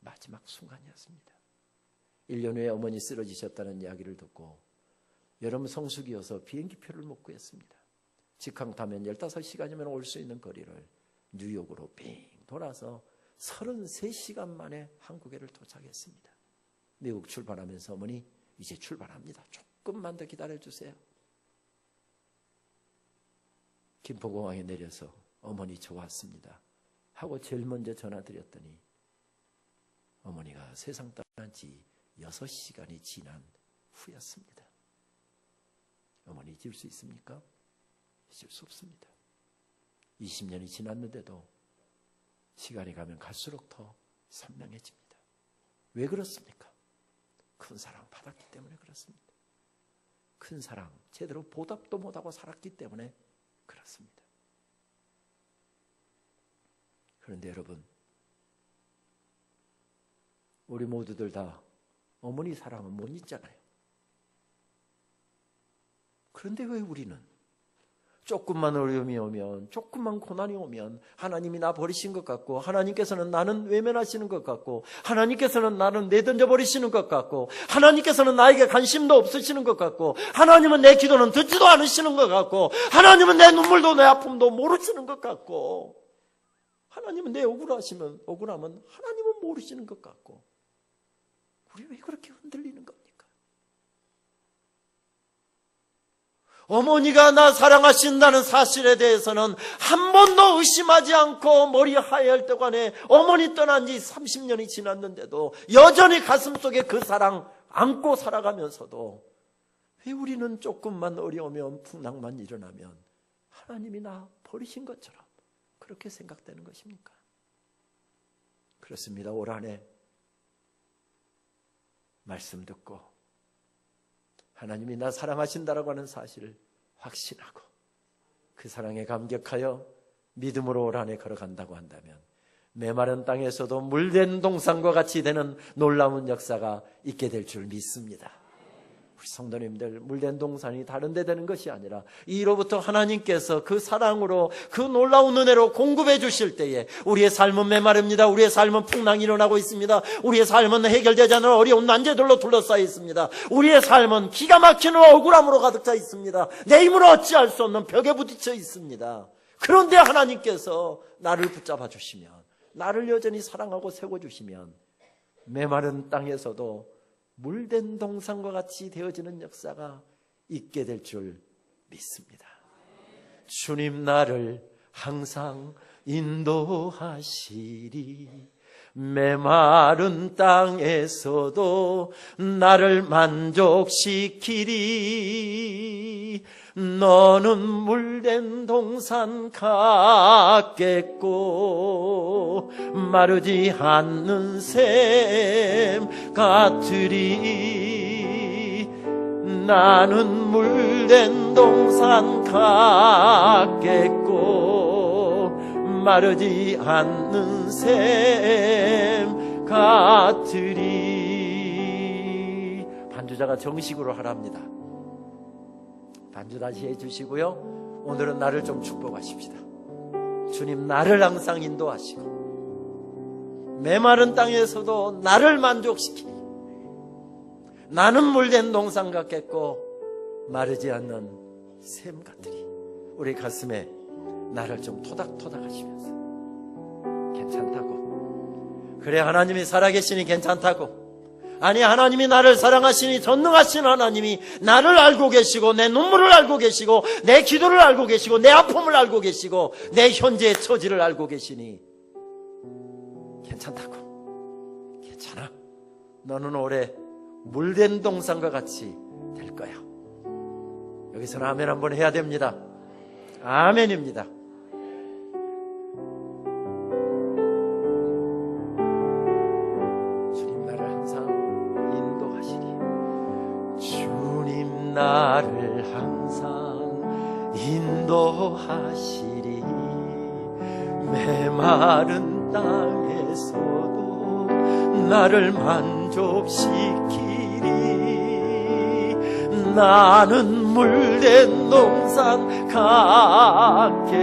마지막 순간이었습니다. 1년 후에 어머니 쓰러지셨다는 이야기를 듣고 여름 성수기여서 비행기표를 못 구했습니다. 직항 타면 15시간이면 올 수 있는 거리를 뉴욕으로 빙 돌아서 33시간 만에 한국에를 도착했습니다. 미국 출발하면서 어머니 이제 출발합니다. 조금만 더 기다려주세요. 김포공항에 내려서 어머니 저 왔습니다 하고 제일 먼저 전화드렸더니 어머니가 세상 떠난 지 6시간이 지난 후였습니다. 어머니 잊을 수 있습니까? 잊을 수 없습니다. 20년이 지났는데도 시간이 가면 갈수록 더 선명해집니다. 왜 그렇습니까? 큰 사랑 받았기 때문에 그렇습니다. 큰 사랑 제대로 보답도 못하고 살았기 때문에 그렇습니다. 그런데 여러분, 우리 모두들 다 어머니 사랑은 못 잊잖아요. 그런데 왜 우리는 조금만 어려움이 오면, 조금만 고난이 오면 하나님이 나 버리신 것 같고, 하나님께서는 나는 외면하시는 것 같고, 하나님께서는 나는 내던져 버리시는 것 같고, 하나님께서는 나에게 관심도 없으시는 것 같고, 하나님은 내 기도는 듣지도 않으시는 것 같고, 하나님은 내 눈물도 내 아픔도 모르시는 것 같고, 하나님은 내 억울함은 하나님은 모르시는 것 같고, 우리 왜 그렇게 흔들리는 겁니까? 어머니가 나 사랑하신다는 사실에 대해서는 한 번도 의심하지 않고 머리 하얘할 때간에 어머니 떠난 지 30년이 지났는데도 여전히 가슴속에 그 사랑 안고 살아가면서도 왜 우리는 조금만 어려우면 풍랑만 일어나면 하나님이 나 버리신 것처럼 그렇게 생각되는 것입니까? 그렇습니다. 올 한해 말씀 듣고 하나님이 나 사랑하신다라고 하는 사실을 확신하고 그 사랑에 감격하여 믿음으로 올 한해 걸어간다고 한다면 메마른 땅에서도 물된 동산과 같이 되는 놀라운 역사가 있게 될 줄 믿습니다. 우리 성도님들, 물된 동산이 다른 데 되는 것이 아니라 이로부터 하나님께서 그 사랑으로 그 놀라운 은혜로 공급해 주실 때에 우리의 삶은 메마릅니다. 우리의 삶은 풍랑이 일어나고 있습니다. 우리의 삶은 해결되지 않는 어려운 난제들로 둘러싸여 있습니다. 우리의 삶은 기가 막히는 억울함으로 가득 차 있습니다. 내 힘으로 어찌할 수 없는 벽에 부딪혀 있습니다. 그런데 하나님께서 나를 붙잡아 주시면, 나를 여전히 사랑하고 세워주시면 메마른 땅에서도 물된 동산과 같이 되어지는 역사가 있게 될 줄 믿습니다. 주님 나를 항상 인도하시리. 메마른 땅에서도 나를 만족시키리. 너는 물된 동산 같겠고 마르지 않는 샘 같으리. 나는 물된 동산 같겠고 마르지 않는 샘 같으리. 반주자가 정식으로 하랍니다. 반주 다시 해주시고요. 오늘은 나를 좀 축복하십시다. 주님 나를 항상 인도하시고 메마른 땅에서도 나를 만족시키니 나는 물된 동산 같겠고 마르지 않는 샘 같으리. 우리 가슴에 나를 좀 토닥토닥 하시면서 괜찮다고, 그래 하나님이 살아계시니 괜찮다고, 아니 하나님이 나를 사랑하시니 전능하신 하나님이 나를 알고 계시고 내 눈물을 알고 계시고 내 기도를 알고 계시고 내 아픔을 알고 계시고 내 현재의 처지를 알고 계시니 괜찮다고, 괜찮아, 너는 올해 물된 동산과 같이 될 거야. 여기서는 아멘 한번 해야 됩니다. 아멘입니다. 나를 항상 인도하시리. 메마른 땅에서도 나를 만족시키리. 나는 물된 동산 같겠고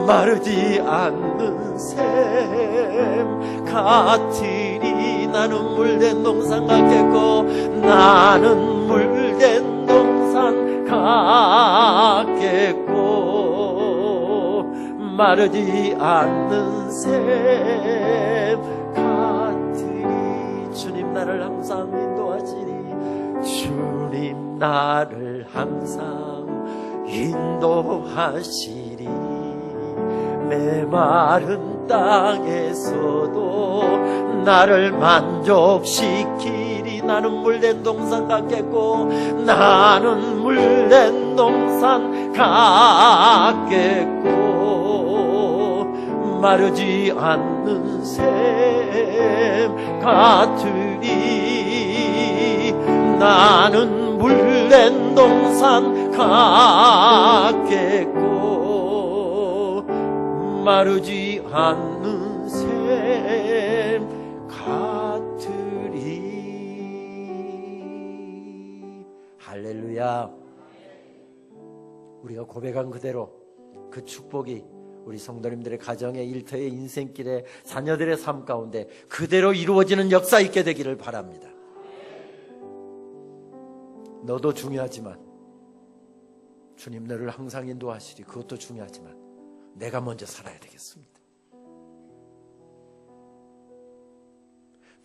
마르지 않는 샘 같으리. 나는 물된 동산 같겠고 나는 물된 동산 같겠고 마르지 않는 샘 같으리. 주님 나를 항상 인도하시리. 주님 나를 항상 인도하시리. 메마른 땅에서도 나를 만족시키리. 나는 물된 동산 같겠고 나는 물된 동산 같겠고 마르지 않는 샘 같으리. 나는 물된 동산 같겠고 마르지 않는 샘 같으리. 할렐루야. 우리가 고백한 그대로 그 축복이 우리 성도님들의 가정에, 일터의 인생길에, 자녀들의 삶 가운데 그대로 이루어지는 역사 있게 되기를 바랍니다. 너도 중요하지만 주님 너를 항상 인도하시리. 그것도 중요하지만 내가 먼저 살아야 되겠습니다.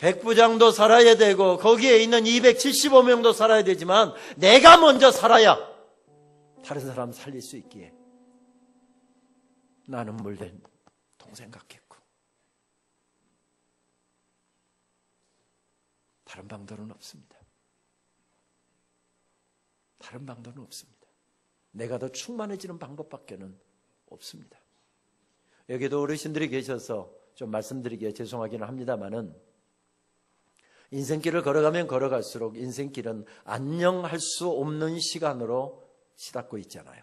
백부장도 살아야 되고 거기에 있는 275명도 살아야 되지만 내가 먼저 살아야 다른 사람 살릴 수 있기에 나는 물된 동생 같겠고 다른 방도는 없습니다. 다른 방도는 없습니다. 내가 더 충만해지는 방법밖에는 없습니다. 여기도 어르신들이 계셔서 좀 말씀드리기에 죄송하기는 합니다만은 인생길을 걸어가면 걸어갈수록 인생길은 안녕할 수 없는 시간으로 치닫고 있잖아요.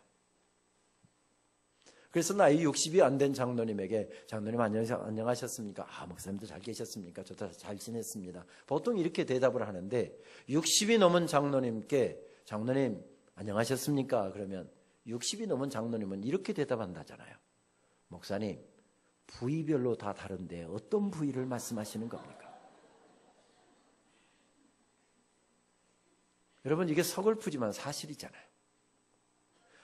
그래서 나이 60이 안 된 장로님에게 장로님 안녕하셨습니까? 목사님도 잘 계셨습니까? 저도 잘 지냈습니다. 보통 이렇게 대답을 하는데 60이 넘은 장로님께 장로님 안녕하셨습니까? 그러면 60이 넘은 장로님은 이렇게 대답한다잖아요. 목사님 부위별로 다 다른데 어떤 부위를 말씀하시는 겁니까? 여러분 이게 서글프지만 사실이잖아요.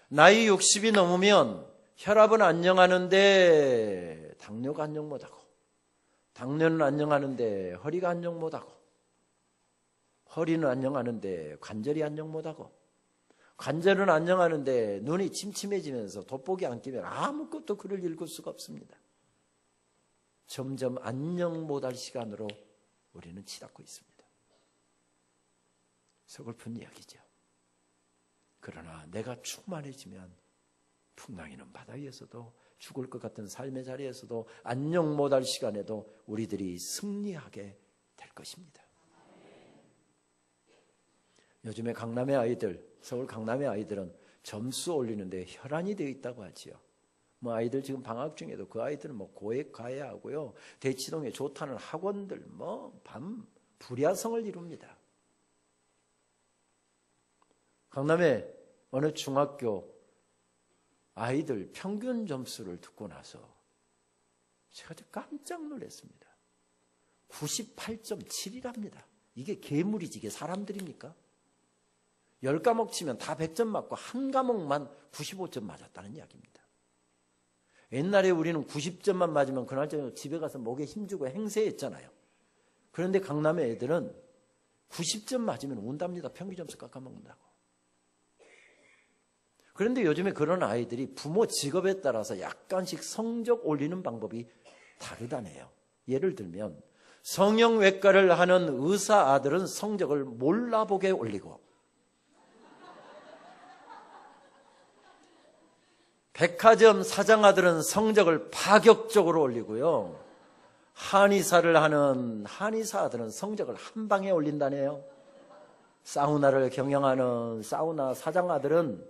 나이 60이 넘으면 혈압은 안녕하는데 당뇨가 안녕 못하고 당뇨는 안녕하는데 허리가 안녕 못하고 허리는 안녕하는데 관절이 안녕 못하고 관절은 안녕하는데 눈이 침침해지면서 돋보기 안 끼면 아무것도 글을 읽을 수가 없습니다. 점점 안녕 못할 시간으로 우리는 치닫고 있습니다. 서글픈 이야기죠. 그러나 내가 충만해지면 풍랑이는 바다 위에서도 죽을 것 같은 삶의 자리에서도 안녕 못할 시간에도 우리들이 승리하게 될 것입니다. 요즘에 강남의 아이들, 서울 강남의 아이들은 점수 올리는데 혈안이 되어 있다고 하지요. 아이들 지금 방학 중에도 그 아이들은 고액 과외하고요. 대치동에 좋다는 학원들 밤 불야성을 이룹니다. 강남의 어느 중학교 아이들 평균 점수를 듣고 나서 제가 깜짝 놀랐습니다. 98.7이랍니다. 이게 괴물이지 이게 사람들입니까? 10과목 치면 다 100점 맞고 한 과목만 95점 맞았다는 이야기입니다. 옛날에 우리는 90점만 맞으면 그날 저녁 집에 가서 목에 힘주고 행세했잖아요. 그런데 강남의 애들은 90점 맞으면 운답니다. 평균 점수 깎아먹는다고. 그런데 요즘에 그런 아이들이 부모 직업에 따라서 약간씩 성적 올리는 방법이 다르다네요. 예를 들면 성형외과를 하는 의사 아들은 성적을 몰라보게 올리고 백화점 사장 아들은 성적을 파격적으로 올리고요. 한의사를 하는 한의사 아들은 성적을 한 방에 올린다네요. 사우나를 경영하는 사우나 사장 아들은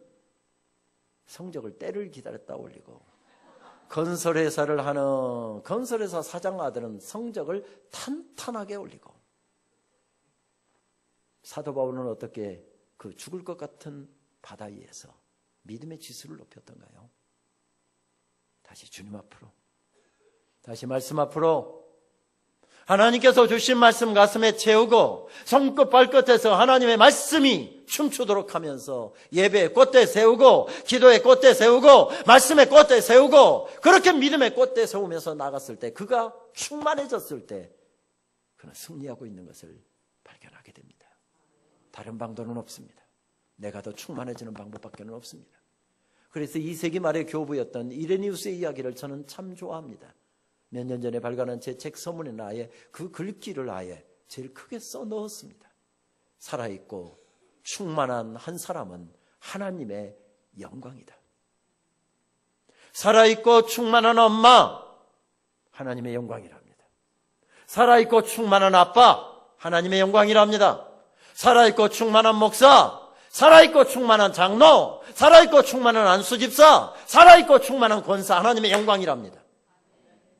성적을 때를 기다렸다 올리고 건설회사를 하는 건설회사 사장 아들은 성적을 탄탄하게 올리고 사도 바울은 어떻게 그 죽을 것 같은 바다 위에서 믿음의 지수를 높였던가요? 다시 주님 앞으로 다시 말씀 앞으로 하나님께서 주신 말씀 가슴에 채우고 손끝 발끝에서 하나님의 말씀이 춤추도록 하면서 예배의 꽃대 세우고 기도의 꽃대 세우고 말씀의 꽃대 세우고 그렇게 믿음의 꽃대 세우면서 나갔을 때 그가 충만해졌을 때 그는 승리하고 있는 것을 발견하게 됩니다. 다른 방도는 없습니다. 내가 더 충만해지는 방법밖에 없습니다. 그래서 2세기 말의 교부였던 이레니우스의 이야기를 저는 참 좋아합니다. 몇 년 전에 발간한 제 책 서문에 아예 그 글귀를 아예 제일 크게 써 넣었습니다. 살아있고 충만한 한 사람은 하나님의 영광이다. 살아있고 충만한 엄마, 하나님의 영광이랍니다. 살아있고 충만한 아빠, 하나님의 영광이랍니다. 살아있고 충만한 목사, 살아있고 충만한 장로, 살아있고 충만한 안수집사, 살아있고 충만한 권사, 하나님의 영광이랍니다.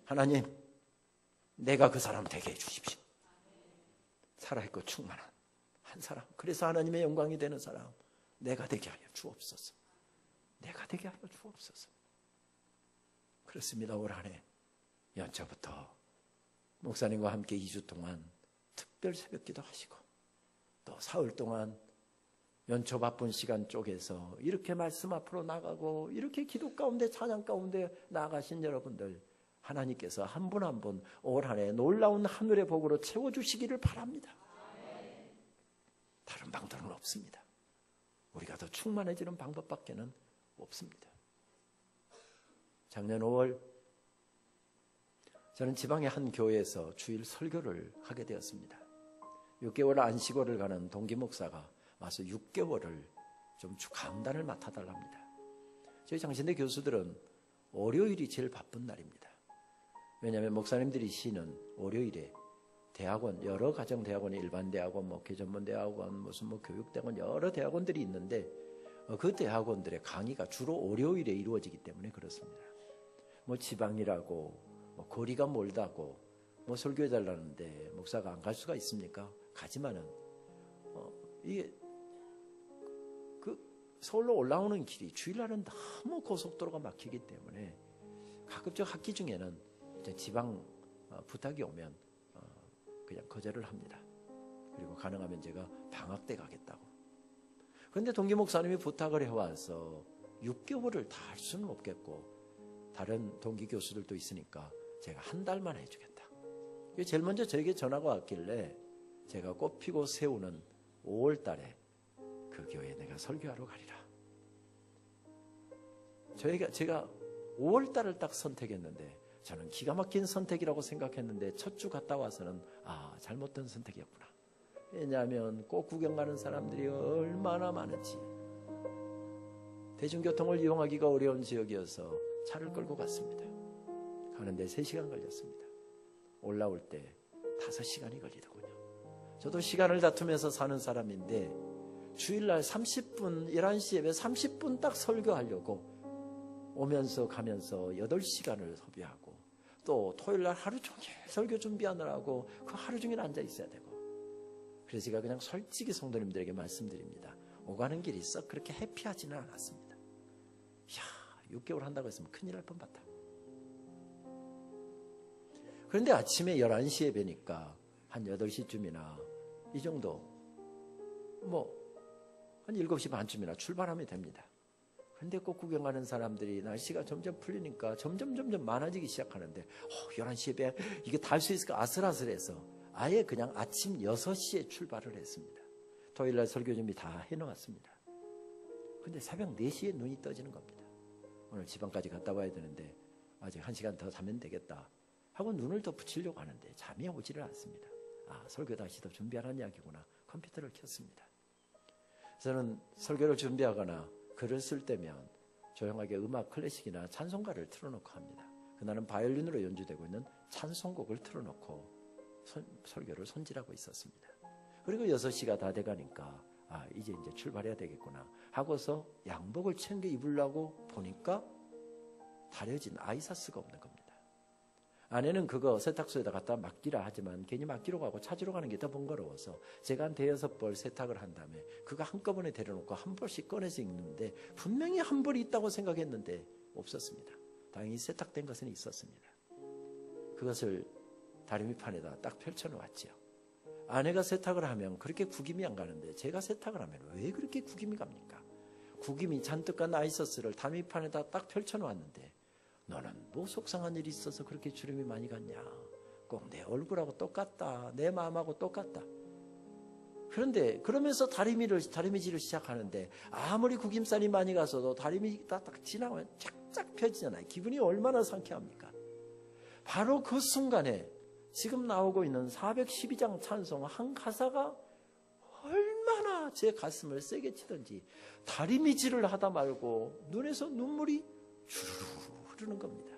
하나님, 내가 그 사람 되게 해주십시오. 살아있고 충만한 한 사람, 그래서 하나님의 영광이 되는 사람 내가 되게 하여 주옵소서. 내가 되게 하여 주옵소서. 그렇습니다. 올 한 해 연초부터 목사님과 함께 2주 동안 특별 새벽기도 하시고 또 사흘 동안 연초 바쁜 시간 쪽에서 이렇게 말씀 앞으로 나가고 이렇게 기도 가운데 찬양 가운데 나가신 여러분들 하나님께서 한 분 한 분 올 한 해 놀라운 하늘의 복으로 채워주시기를 바랍니다. 다른 방법은 없습니다. 우리가 더 충만해지는 방법밖에는 없습니다. 작년 5월 저는 지방의 한 교회에서 주일 설교를 하게 되었습니다. 6개월 안식월을 가는 동기 목사가 와서 6개월을 좀 강단을 맡아달랍니다. 저희 장신대 교수들은 월요일이 제일 바쁜 날입니다. 왜냐하면 목사님들이 쉬는 월요일에 대학원, 여러 가정대학원이 일반 대학원, 목회 전문 대학원, 무슨 교육대학원 여러 대학원들이 있는데 그 대학원들의 강의가 주로 월요일에 이루어지기 때문에 그렇습니다. 지방이라고 거리가 멀다고 설교해 달라는데 목사가 안 갈 수가 있습니까? 가지만은 이게 서울로 올라오는 길이 주일날은 너무 고속도로가 막히기 때문에 가급적 학기 중에는 이제 지방 부탁이 오면 그냥 거절을 합니다. 그리고 가능하면 제가 방학 때 가겠다고. 그런데 동기 목사님이 부탁을 해와서 6개월을 다 할 수는 없겠고 다른 동기 교수들도 있으니까 제가 한 달만 해주겠다. 제일 먼저 저에게 전화가 왔길래 제가 꽃피고 세우는 5월 달에 그 교회에 내가 설교하러 가리라. 제가 5월 달을 딱 선택했는데 저는 기가 막힌 선택이라고 생각했는데 첫 주 갔다 와서는 잘못된 선택이었구나. 왜냐하면 꽃 구경 가는 사람들이 얼마나 많은지. 대중교통을 이용하기가 어려운 지역이어서 차를 끌고 갔습니다. 가는데 3시간 걸렸습니다. 올라올 때 5시간이 걸리더군요. 저도 시간을 다투면서 사는 사람인데 주일날 30분 11시 예배 30분 딱 설교하려고 오면서 가면서 8시간을 소비하고 또 토요일날 하루 종일 설교 준비하느라고 그 하루 종일 앉아 있어야 되고. 그래서 제가 그냥 솔직히 성도님들에게 말씀드립니다. 오가는 길이 썩 그렇게 해피하지는 않았습니다. 6개월 한다고 했으면 큰일 날 뻔봤다. 그런데 아침에 11시에 뵈니까 한 8시쯤이나 이 정도 한 7시 반쯤이나 출발하면 됩니다. 그런데 꽃 구경하는 사람들이 날씨가 점점 풀리니까 점점 많아지기 시작하는데 11시에 뵈 이게 달 수 있을까 아슬아슬해서 아예 그냥 아침 6시에 출발을 했습니다. 토요일날 설교 준비 다 해놓았습니다. 그런데 새벽 4시에 눈이 떠지는 겁니다. 오늘 지방까지 갔다 와야 되는데 아직 1시간 더 자면 되겠다 하고 눈을 더 붙이려고 하는데 잠이 오지를 않습니다. 설교 다시 더 준비하라는 이야기구나. 컴퓨터를 켰습니다. 저는 설교를 준비하거나 글을 쓸 때면 조용하게 음악 클래식이나 찬송가를 틀어놓고 합니다. 그날은 바이올린으로 연주되고 있는 찬송곡을 틀어놓고 설교를 손질하고 있었습니다. 그리고 6시가 다 돼가니까 이제 출발해야 되겠구나 하고서 양복을 챙겨 입으려고 보니까 다려진 아이사스가 없는 겁니다. 아내는 그거 세탁소에다 갖다 맡기라 하지만 괜히 맡기러 가고 찾으러 가는 게 더 번거로워서 제가 한 5-6벌 세탁을 한 다음에 그거 한꺼번에 데려놓고 한 벌씩 꺼내서 입는데 분명히 한 벌이 있다고 생각했는데 없었습니다. 다행히 세탁된 것은 있었습니다. 그것을 다리미판에다 딱 펼쳐놓았지요. 아내가 세탁을 하면 그렇게 구김이 안 가는데 제가 세탁을 하면 왜 그렇게 구김이 갑니까? 구김이 잔뜩 간 아이소스를 다리미판에다 딱 펼쳐놓았는데 너는 뭐 속상한 일이 있어서 그렇게 주름이 많이 갔냐? 꼭 내 얼굴하고 똑같다. 내 마음하고 똑같다. 그런데 그러면서 다리미질을 시작하는데 아무리 구김살이 많이 가서도 다리미 딱 지나면 착착 펴지잖아요. 기분이 얼마나 상쾌합니까? 바로 그 순간에 지금 나오고 있는 412장 찬송 한 가사가 얼마나 제 가슴을 세게 치던지 다리미질을 하다 말고 눈에서 눈물이 주르르 흐르는 겁니다.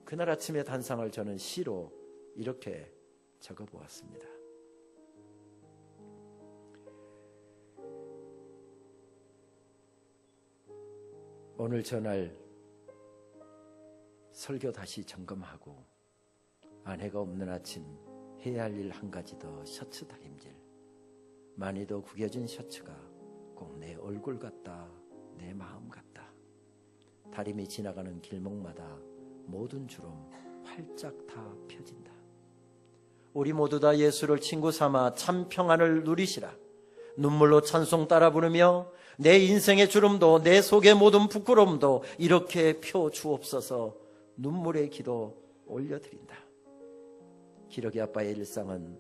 그날 아침의 단상을 저는 시로 이렇게 적어보았습니다. 오늘 저날 설교 다시 점검하고 아내가 없는 아침 해야 할 일 한 가지 더 셔츠 다림질. 많이도 구겨진 셔츠가 꼭 내 얼굴 같다, 내 마음 같다. 다림이 지나가는 길목마다 모든 주름 활짝 다 펴진다. 우리 모두 다 예수를 친구 삼아 참 평안을 누리시라. 눈물로 찬송 따라 부르며 내 인생의 주름도 내 속의 모든 부끄러움도 이렇게 펴 주옵소서. 눈물의 기도 올려드린다. 기러기 아빠의 일상은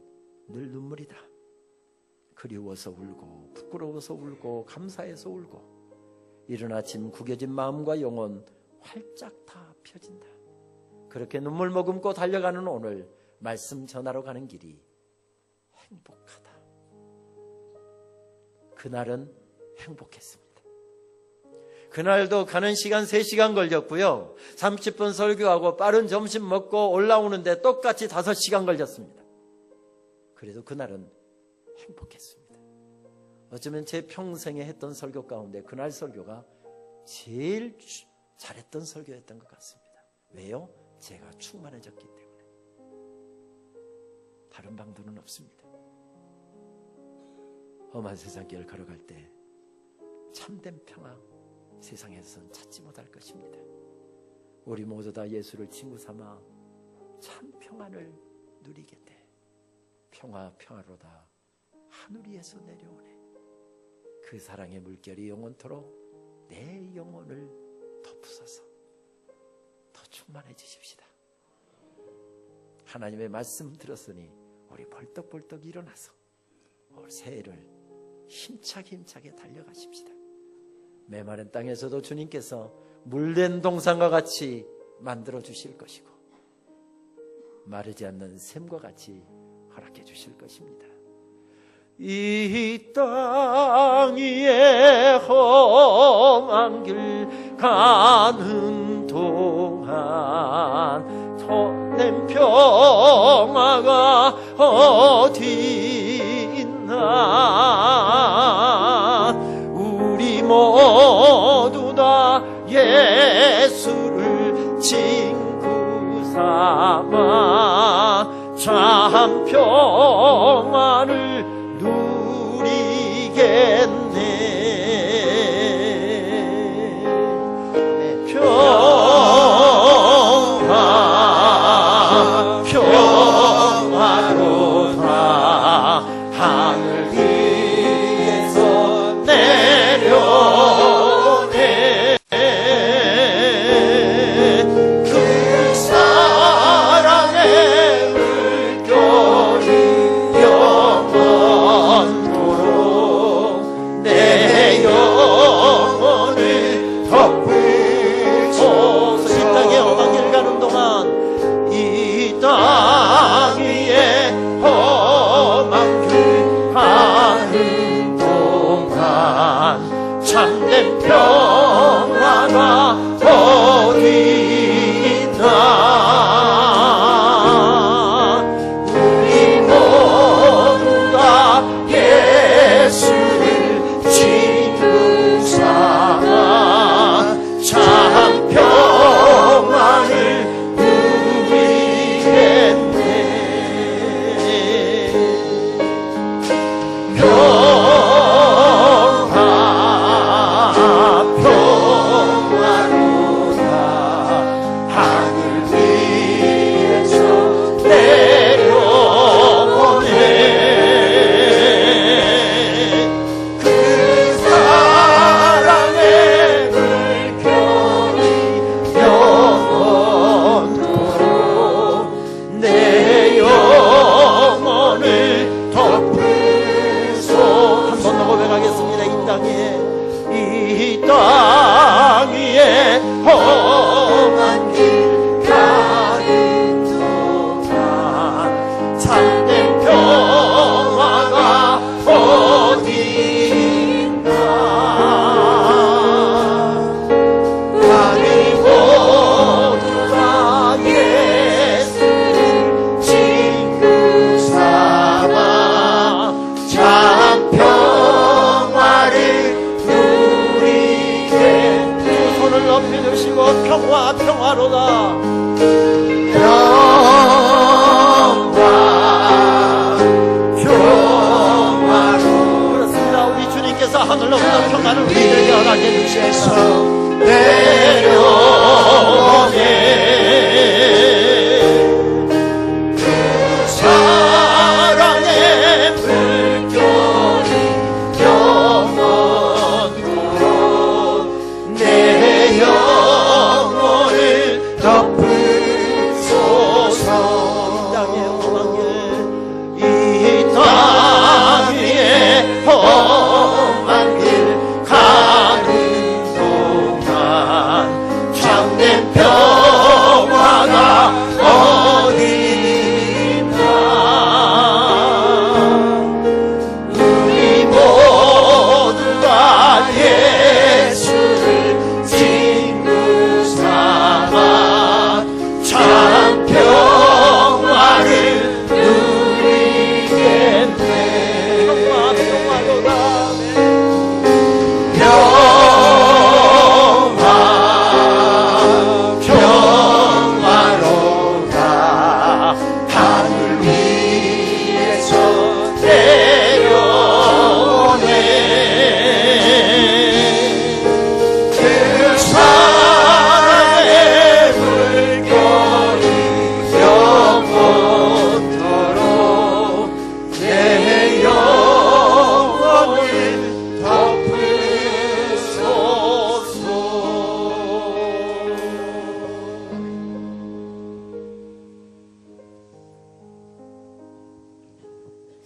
늘 눈물이다. 그리워서 울고 부끄러워서 울고 감사해서 울고 이른 아침 구겨진 마음과 영혼 활짝 다 펴진다. 그렇게 눈물 머금고 달려가는 오늘 말씀 전하러 가는 길이 행복하다. 그날은 행복했습니다. 그날도 가는 시간 3시간 걸렸고요. 30분 설교하고 빠른 점심 먹고 올라오는데 똑같이 5시간 걸렸습니다. 그래도 그날은 행복했습니다. 어쩌면 제 평생에 했던 설교 가운데 그날 설교가 제일 잘했던 설교였던 것 같습니다. 왜요? 제가 충만해졌기 때문에. 다른 방도는 없습니다. 험한 세상길 걸어갈 때 참된 평화 세상에선 찾지 못할 것입니다. 우리 모두 다 예수를 친구 삼아 참 평안을 누리겠대. 평화로다 하늘 위에서 내려오네. 그 사랑의 물결이 영원토록 내 영혼을 덮으소서. 더 충만해지십시다. 하나님의 말씀 들었으니 우리 벌떡벌떡 일어나서 올 새해를 힘차게 달려가십시다. 메마른 땅에서도 주님께서 물된 동산과 같이 만들어 주실 것이고 마르지 않는 샘과 같이 허락해 주실 것입니다. 이 땅 위에 험한 길 가는 동안 헛된 평화가 어디 있나. 우리 모두 다 예수를 친구 삼아 참 평안을 누리겠네. 평화로다 하늘 위에서 내려오네. 그 사랑의 물결이 영원토록 내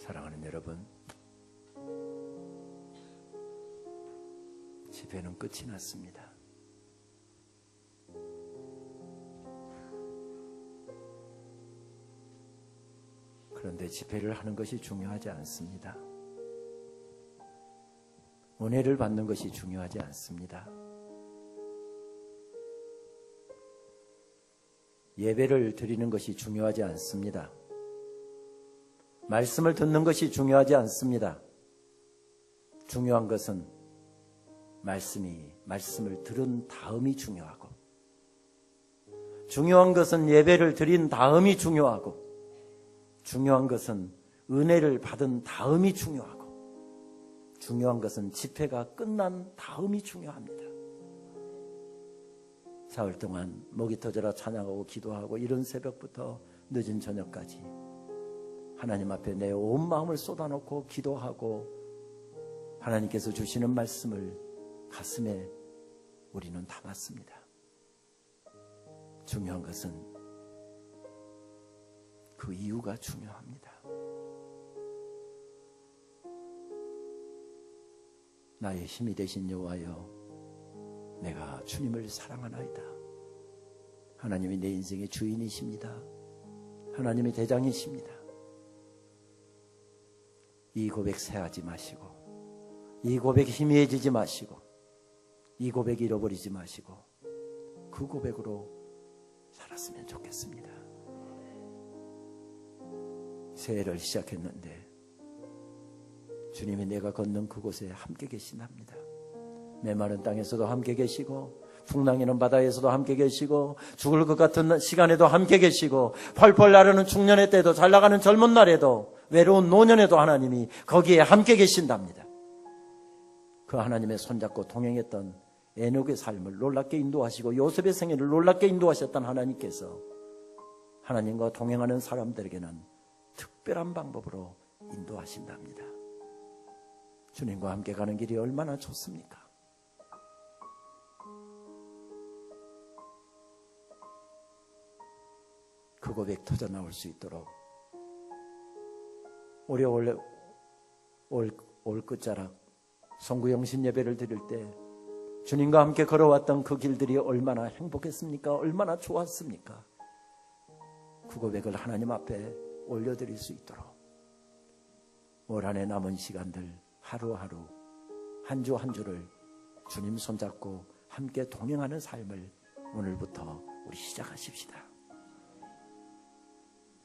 사랑하는 여러분, 집회는 끝이 났습니다. 그런데 집회를 하는 것이 중요하지 않습니다. 은혜를 받는 것이 중요하지 않습니다. 예배를 드리는 것이 중요하지 않습니다. 말씀을 듣는 것이 중요하지 않습니다. 중요한 것은 말씀을 들은 다음이 중요하고, 중요한 것은 예배를 드린 다음이 중요하고, 중요한 것은 은혜를 받은 다음이 중요하고, 중요한 것은 집회가 끝난 다음이 중요합니다. 사흘 동안 목이 터져라 찬양하고 기도하고 이른 새벽부터 늦은 저녁까지 하나님 앞에 내 온 마음을 쏟아놓고 기도하고 하나님께서 주시는 말씀을 가슴에 우리는 담았습니다. 중요한 것은 그 이유가 중요합니다. 나의 힘이 되신 여호와여, 내가 주님을 사랑하나이다. 하나님이 내 인생의 주인이십니다. 하나님이 대장이십니다. 이 고백 새하지 마시고, 이 고백 희미해지지 마시고, 이 고백 잃어버리지 마시고 그 고백으로 살았으면 좋겠습니다. 새해를 시작했는데 주님이 내가 걷는 그곳에 함께 계신답니다. 메마른 땅에서도 함께 계시고, 풍랑이는 바다에서도 함께 계시고, 죽을 것 같은 시간에도 함께 계시고, 펄펄 나르는 중년의 때도, 잘 나가는 젊은 날에도, 외로운 노년에도 하나님이 거기에 함께 계신답니다. 그 하나님의 손잡고 동행했던 에녹의 삶을 놀랍게 인도하시고 요셉의 생애를 놀랍게 인도하셨던 하나님께서 하나님과 동행하는 사람들에게는 특별한 방법으로 인도하신답니다. 주님과 함께 가는 길이 얼마나 좋습니까? 그 고백 터져 나올 수 있도록 우리 올 끝자락 성구영신 예배를 드릴 때 주님과 함께 걸어왔던 그 길들이 얼마나 행복했습니까? 얼마나 좋았습니까? 그 고백을 하나님 앞에 올려드릴 수 있도록 올 한해 남은 시간들 하루하루 한 주 한 주를 주님 손잡고 함께 동행하는 삶을 오늘부터 우리 시작하십시다.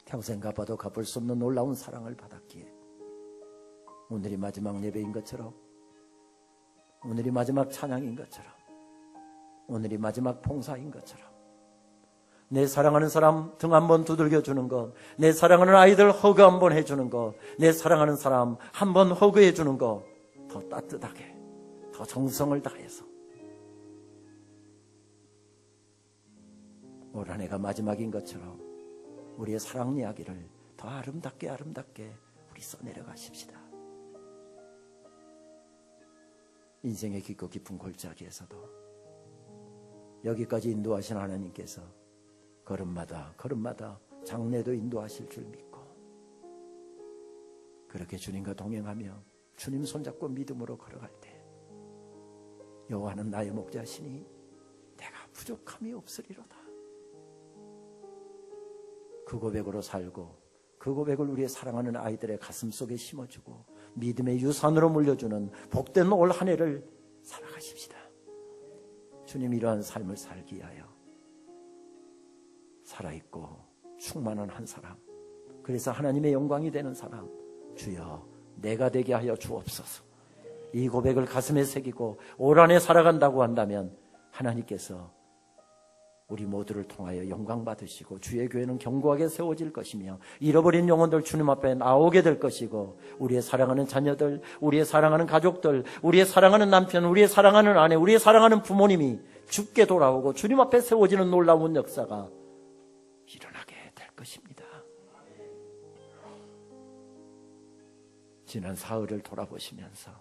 평생 갚아도 갚을 수 없는 놀라운 사랑을 받았기에 오늘이 마지막 예배인 것처럼, 오늘이 마지막 찬양인 것처럼, 오늘이 마지막 봉사인 것처럼 내 사랑하는 사람 등 한번 두들겨 주는 것, 내 사랑하는 아이들 허그 한번 해주는 것, 내 사랑하는 사람 한번 허그해 주는 것, 더 따뜻하게, 더 정성을 다해서 올 한 해가 마지막인 것처럼 우리의 사랑 이야기를 더 아름답게 우리 써내려가십시다. 인생의 깊고 깊은 골짜기에서도 여기까지 인도하신 하나님께서 걸음마다 장래도 인도하실 줄 믿고 그렇게 주님과 동행하며 주님 손잡고 믿음으로 걸어갈 때 여호와는 나의 목자시니 내가 부족함이 없으리로다. 그 고백으로 살고 그 고백을 우리의 사랑하는 아이들의 가슴 속에 심어주고 믿음의 유산으로 물려주는 복된 올 한 해를 살아가십시다. 주님 이러한 삶을 살기 위하여 살아있고 충만한 한 사람, 그래서 하나님의 영광이 되는 사람, 주여 내가 되게 하여 주옵소서. 이 고백을 가슴에 새기고 올 한 해 살아간다고 한다면 하나님께서 우리 모두를 통하여 영광 받으시고 주의 교회는 견고하게 세워질 것이며 잃어버린 영혼들 주님 앞에 나오게 될 것이고 우리의 사랑하는 자녀들, 우리의 사랑하는 가족들, 우리의 사랑하는 남편, 우리의 사랑하는 아내, 우리의 사랑하는 부모님이 주께 돌아오고 주님 앞에 세워지는 놀라운 역사가 일어나게 될 것입니다. 지난 사흘을 돌아보시면서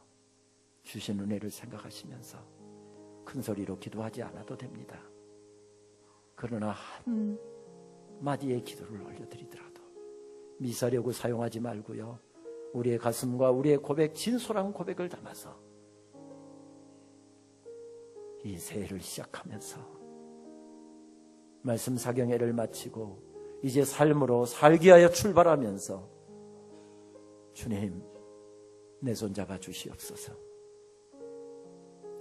주신 은혜를 생각하시면서 큰 소리로 기도하지 않아도 됩니다. 그러나 한 마디의 기도를 올려드리더라도 미사력을 사용하지 말고요, 우리의 가슴과 우리의 고백, 진솔한 고백을 담아서 이 새해를 시작하면서 말씀 사경회를 마치고 이제 삶으로 살기 위하여 출발하면서 주님, 내 손 잡아 주시옵소서.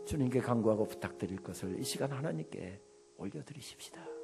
주님께 간구하고 부탁드릴 것을 이 시간 하나님께 올려드리십시다.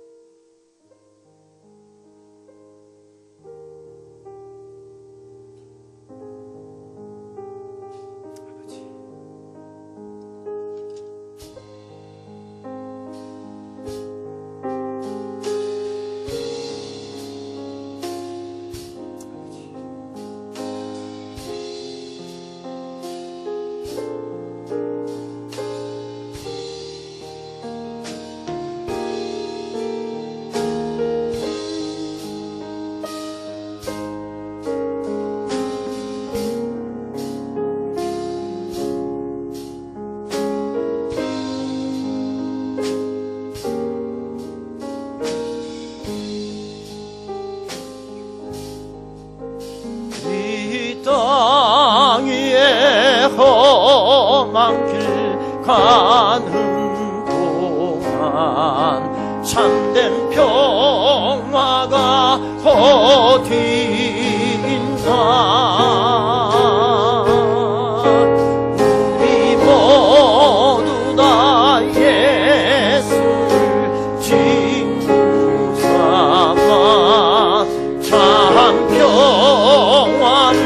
땅 위에 험한 길 가는 동안 참된 평화가 어딘가. 우리 모두 다 예수를 친구 삼아 참 평화를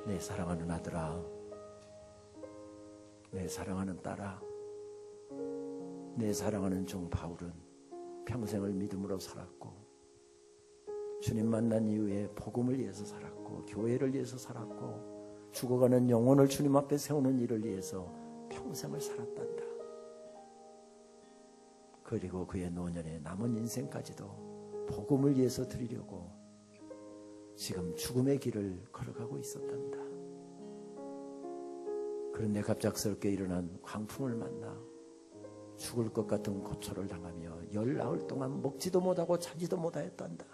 내 사랑하는 아들아, 내 사랑하는 딸아, 내 사랑하는 종 바울은 평생을 믿음으로 살았고 주님 만난 이후에 복음을 위해서 살았고 교회를 위해서 살았고 죽어가는 영혼을 주님 앞에 세우는 일을 위해서 평생을 살았단다. 그리고 그의 노년의 남은 인생까지도 복음을 위해서 드리려고 지금 죽음의 길을 걸어가고 있었단다. 그런데 갑작스럽게 일어난 광풍을 만나 죽을 것 같은 고초를 당하며 10나흘 동안 먹지도 못하고 자지도 못하였단다.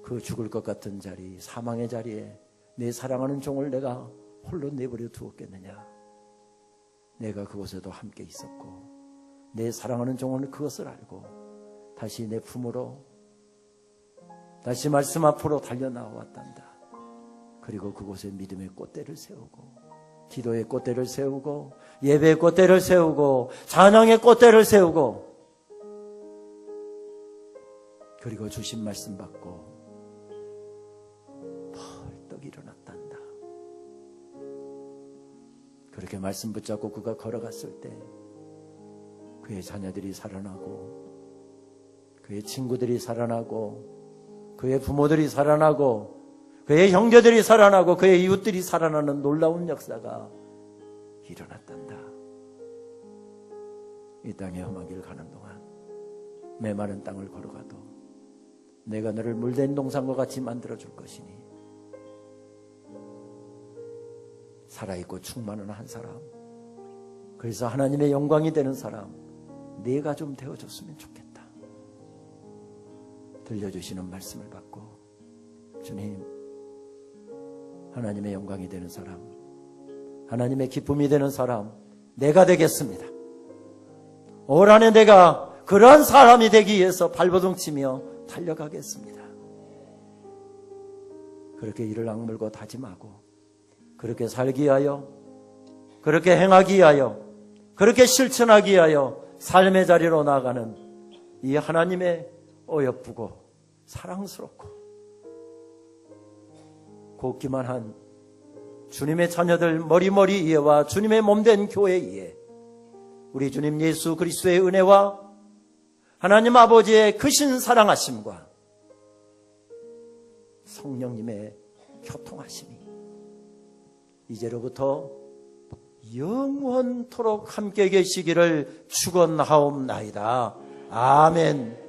그 죽을 것 같은 자리, 사망의 자리에 내 사랑하는 종을 내가 홀로 내버려 두었겠느냐. 내가 그곳에도 함께 있었고 내 사랑하는 종은 그것을 알고 다시 내 품으로 다시 말씀 앞으로 달려나왔단다. 그리고 그곳에 믿음의 꽃대를 세우고 기도의 꽃대를 세우고 예배의 꽃대를 세우고 찬양의 꽃대를 세우고 그리고 주신 말씀 받고 벌떡 일어났단다. 그렇게 말씀 붙잡고 그가 걸어갔을 때 그의 자녀들이 살아나고 그의 친구들이 살아나고 그의 부모들이 살아나고 그의 형제들이 살아나고 그의 이웃들이 살아나는 놀라운 역사가 일어났단다. 이 땅에 험한 길 가는 동안 메마른 땅을 걸어가도 내가 너를 물된 동산과 같이 만들어줄 것이니 살아있고 충만한 한 사람, 그래서 하나님의 영광이 되는 사람 네가 좀 되어줬으면 좋겠다. 들려주시는 말씀을 받고 주님, 하나님의 영광이 되는 사람, 하나님의 기쁨이 되는 사람 내가 되겠습니다. 올 한해 내가 그러한 사람이 되기 위해서 발버둥치며 달려가겠습니다. 그렇게 이를 악물고 다짐하고 그렇게 살기 위하여, 그렇게 행하기 위하여, 그렇게 실천하기 위하여 삶의 자리로 나아가는 이 하나님의 어여쁘고 사랑스럽고 곱기만 한 주님의 자녀들 머리머리 이해와 주님의 몸된 교회 이해, 우리 주님 예수 그리스도의 은혜와 하나님 아버지의 크신 사랑하심과 성령님의 교통하심이 이제로부터 영원토록 함께 계시기를 축원하옵나이다. 아멘.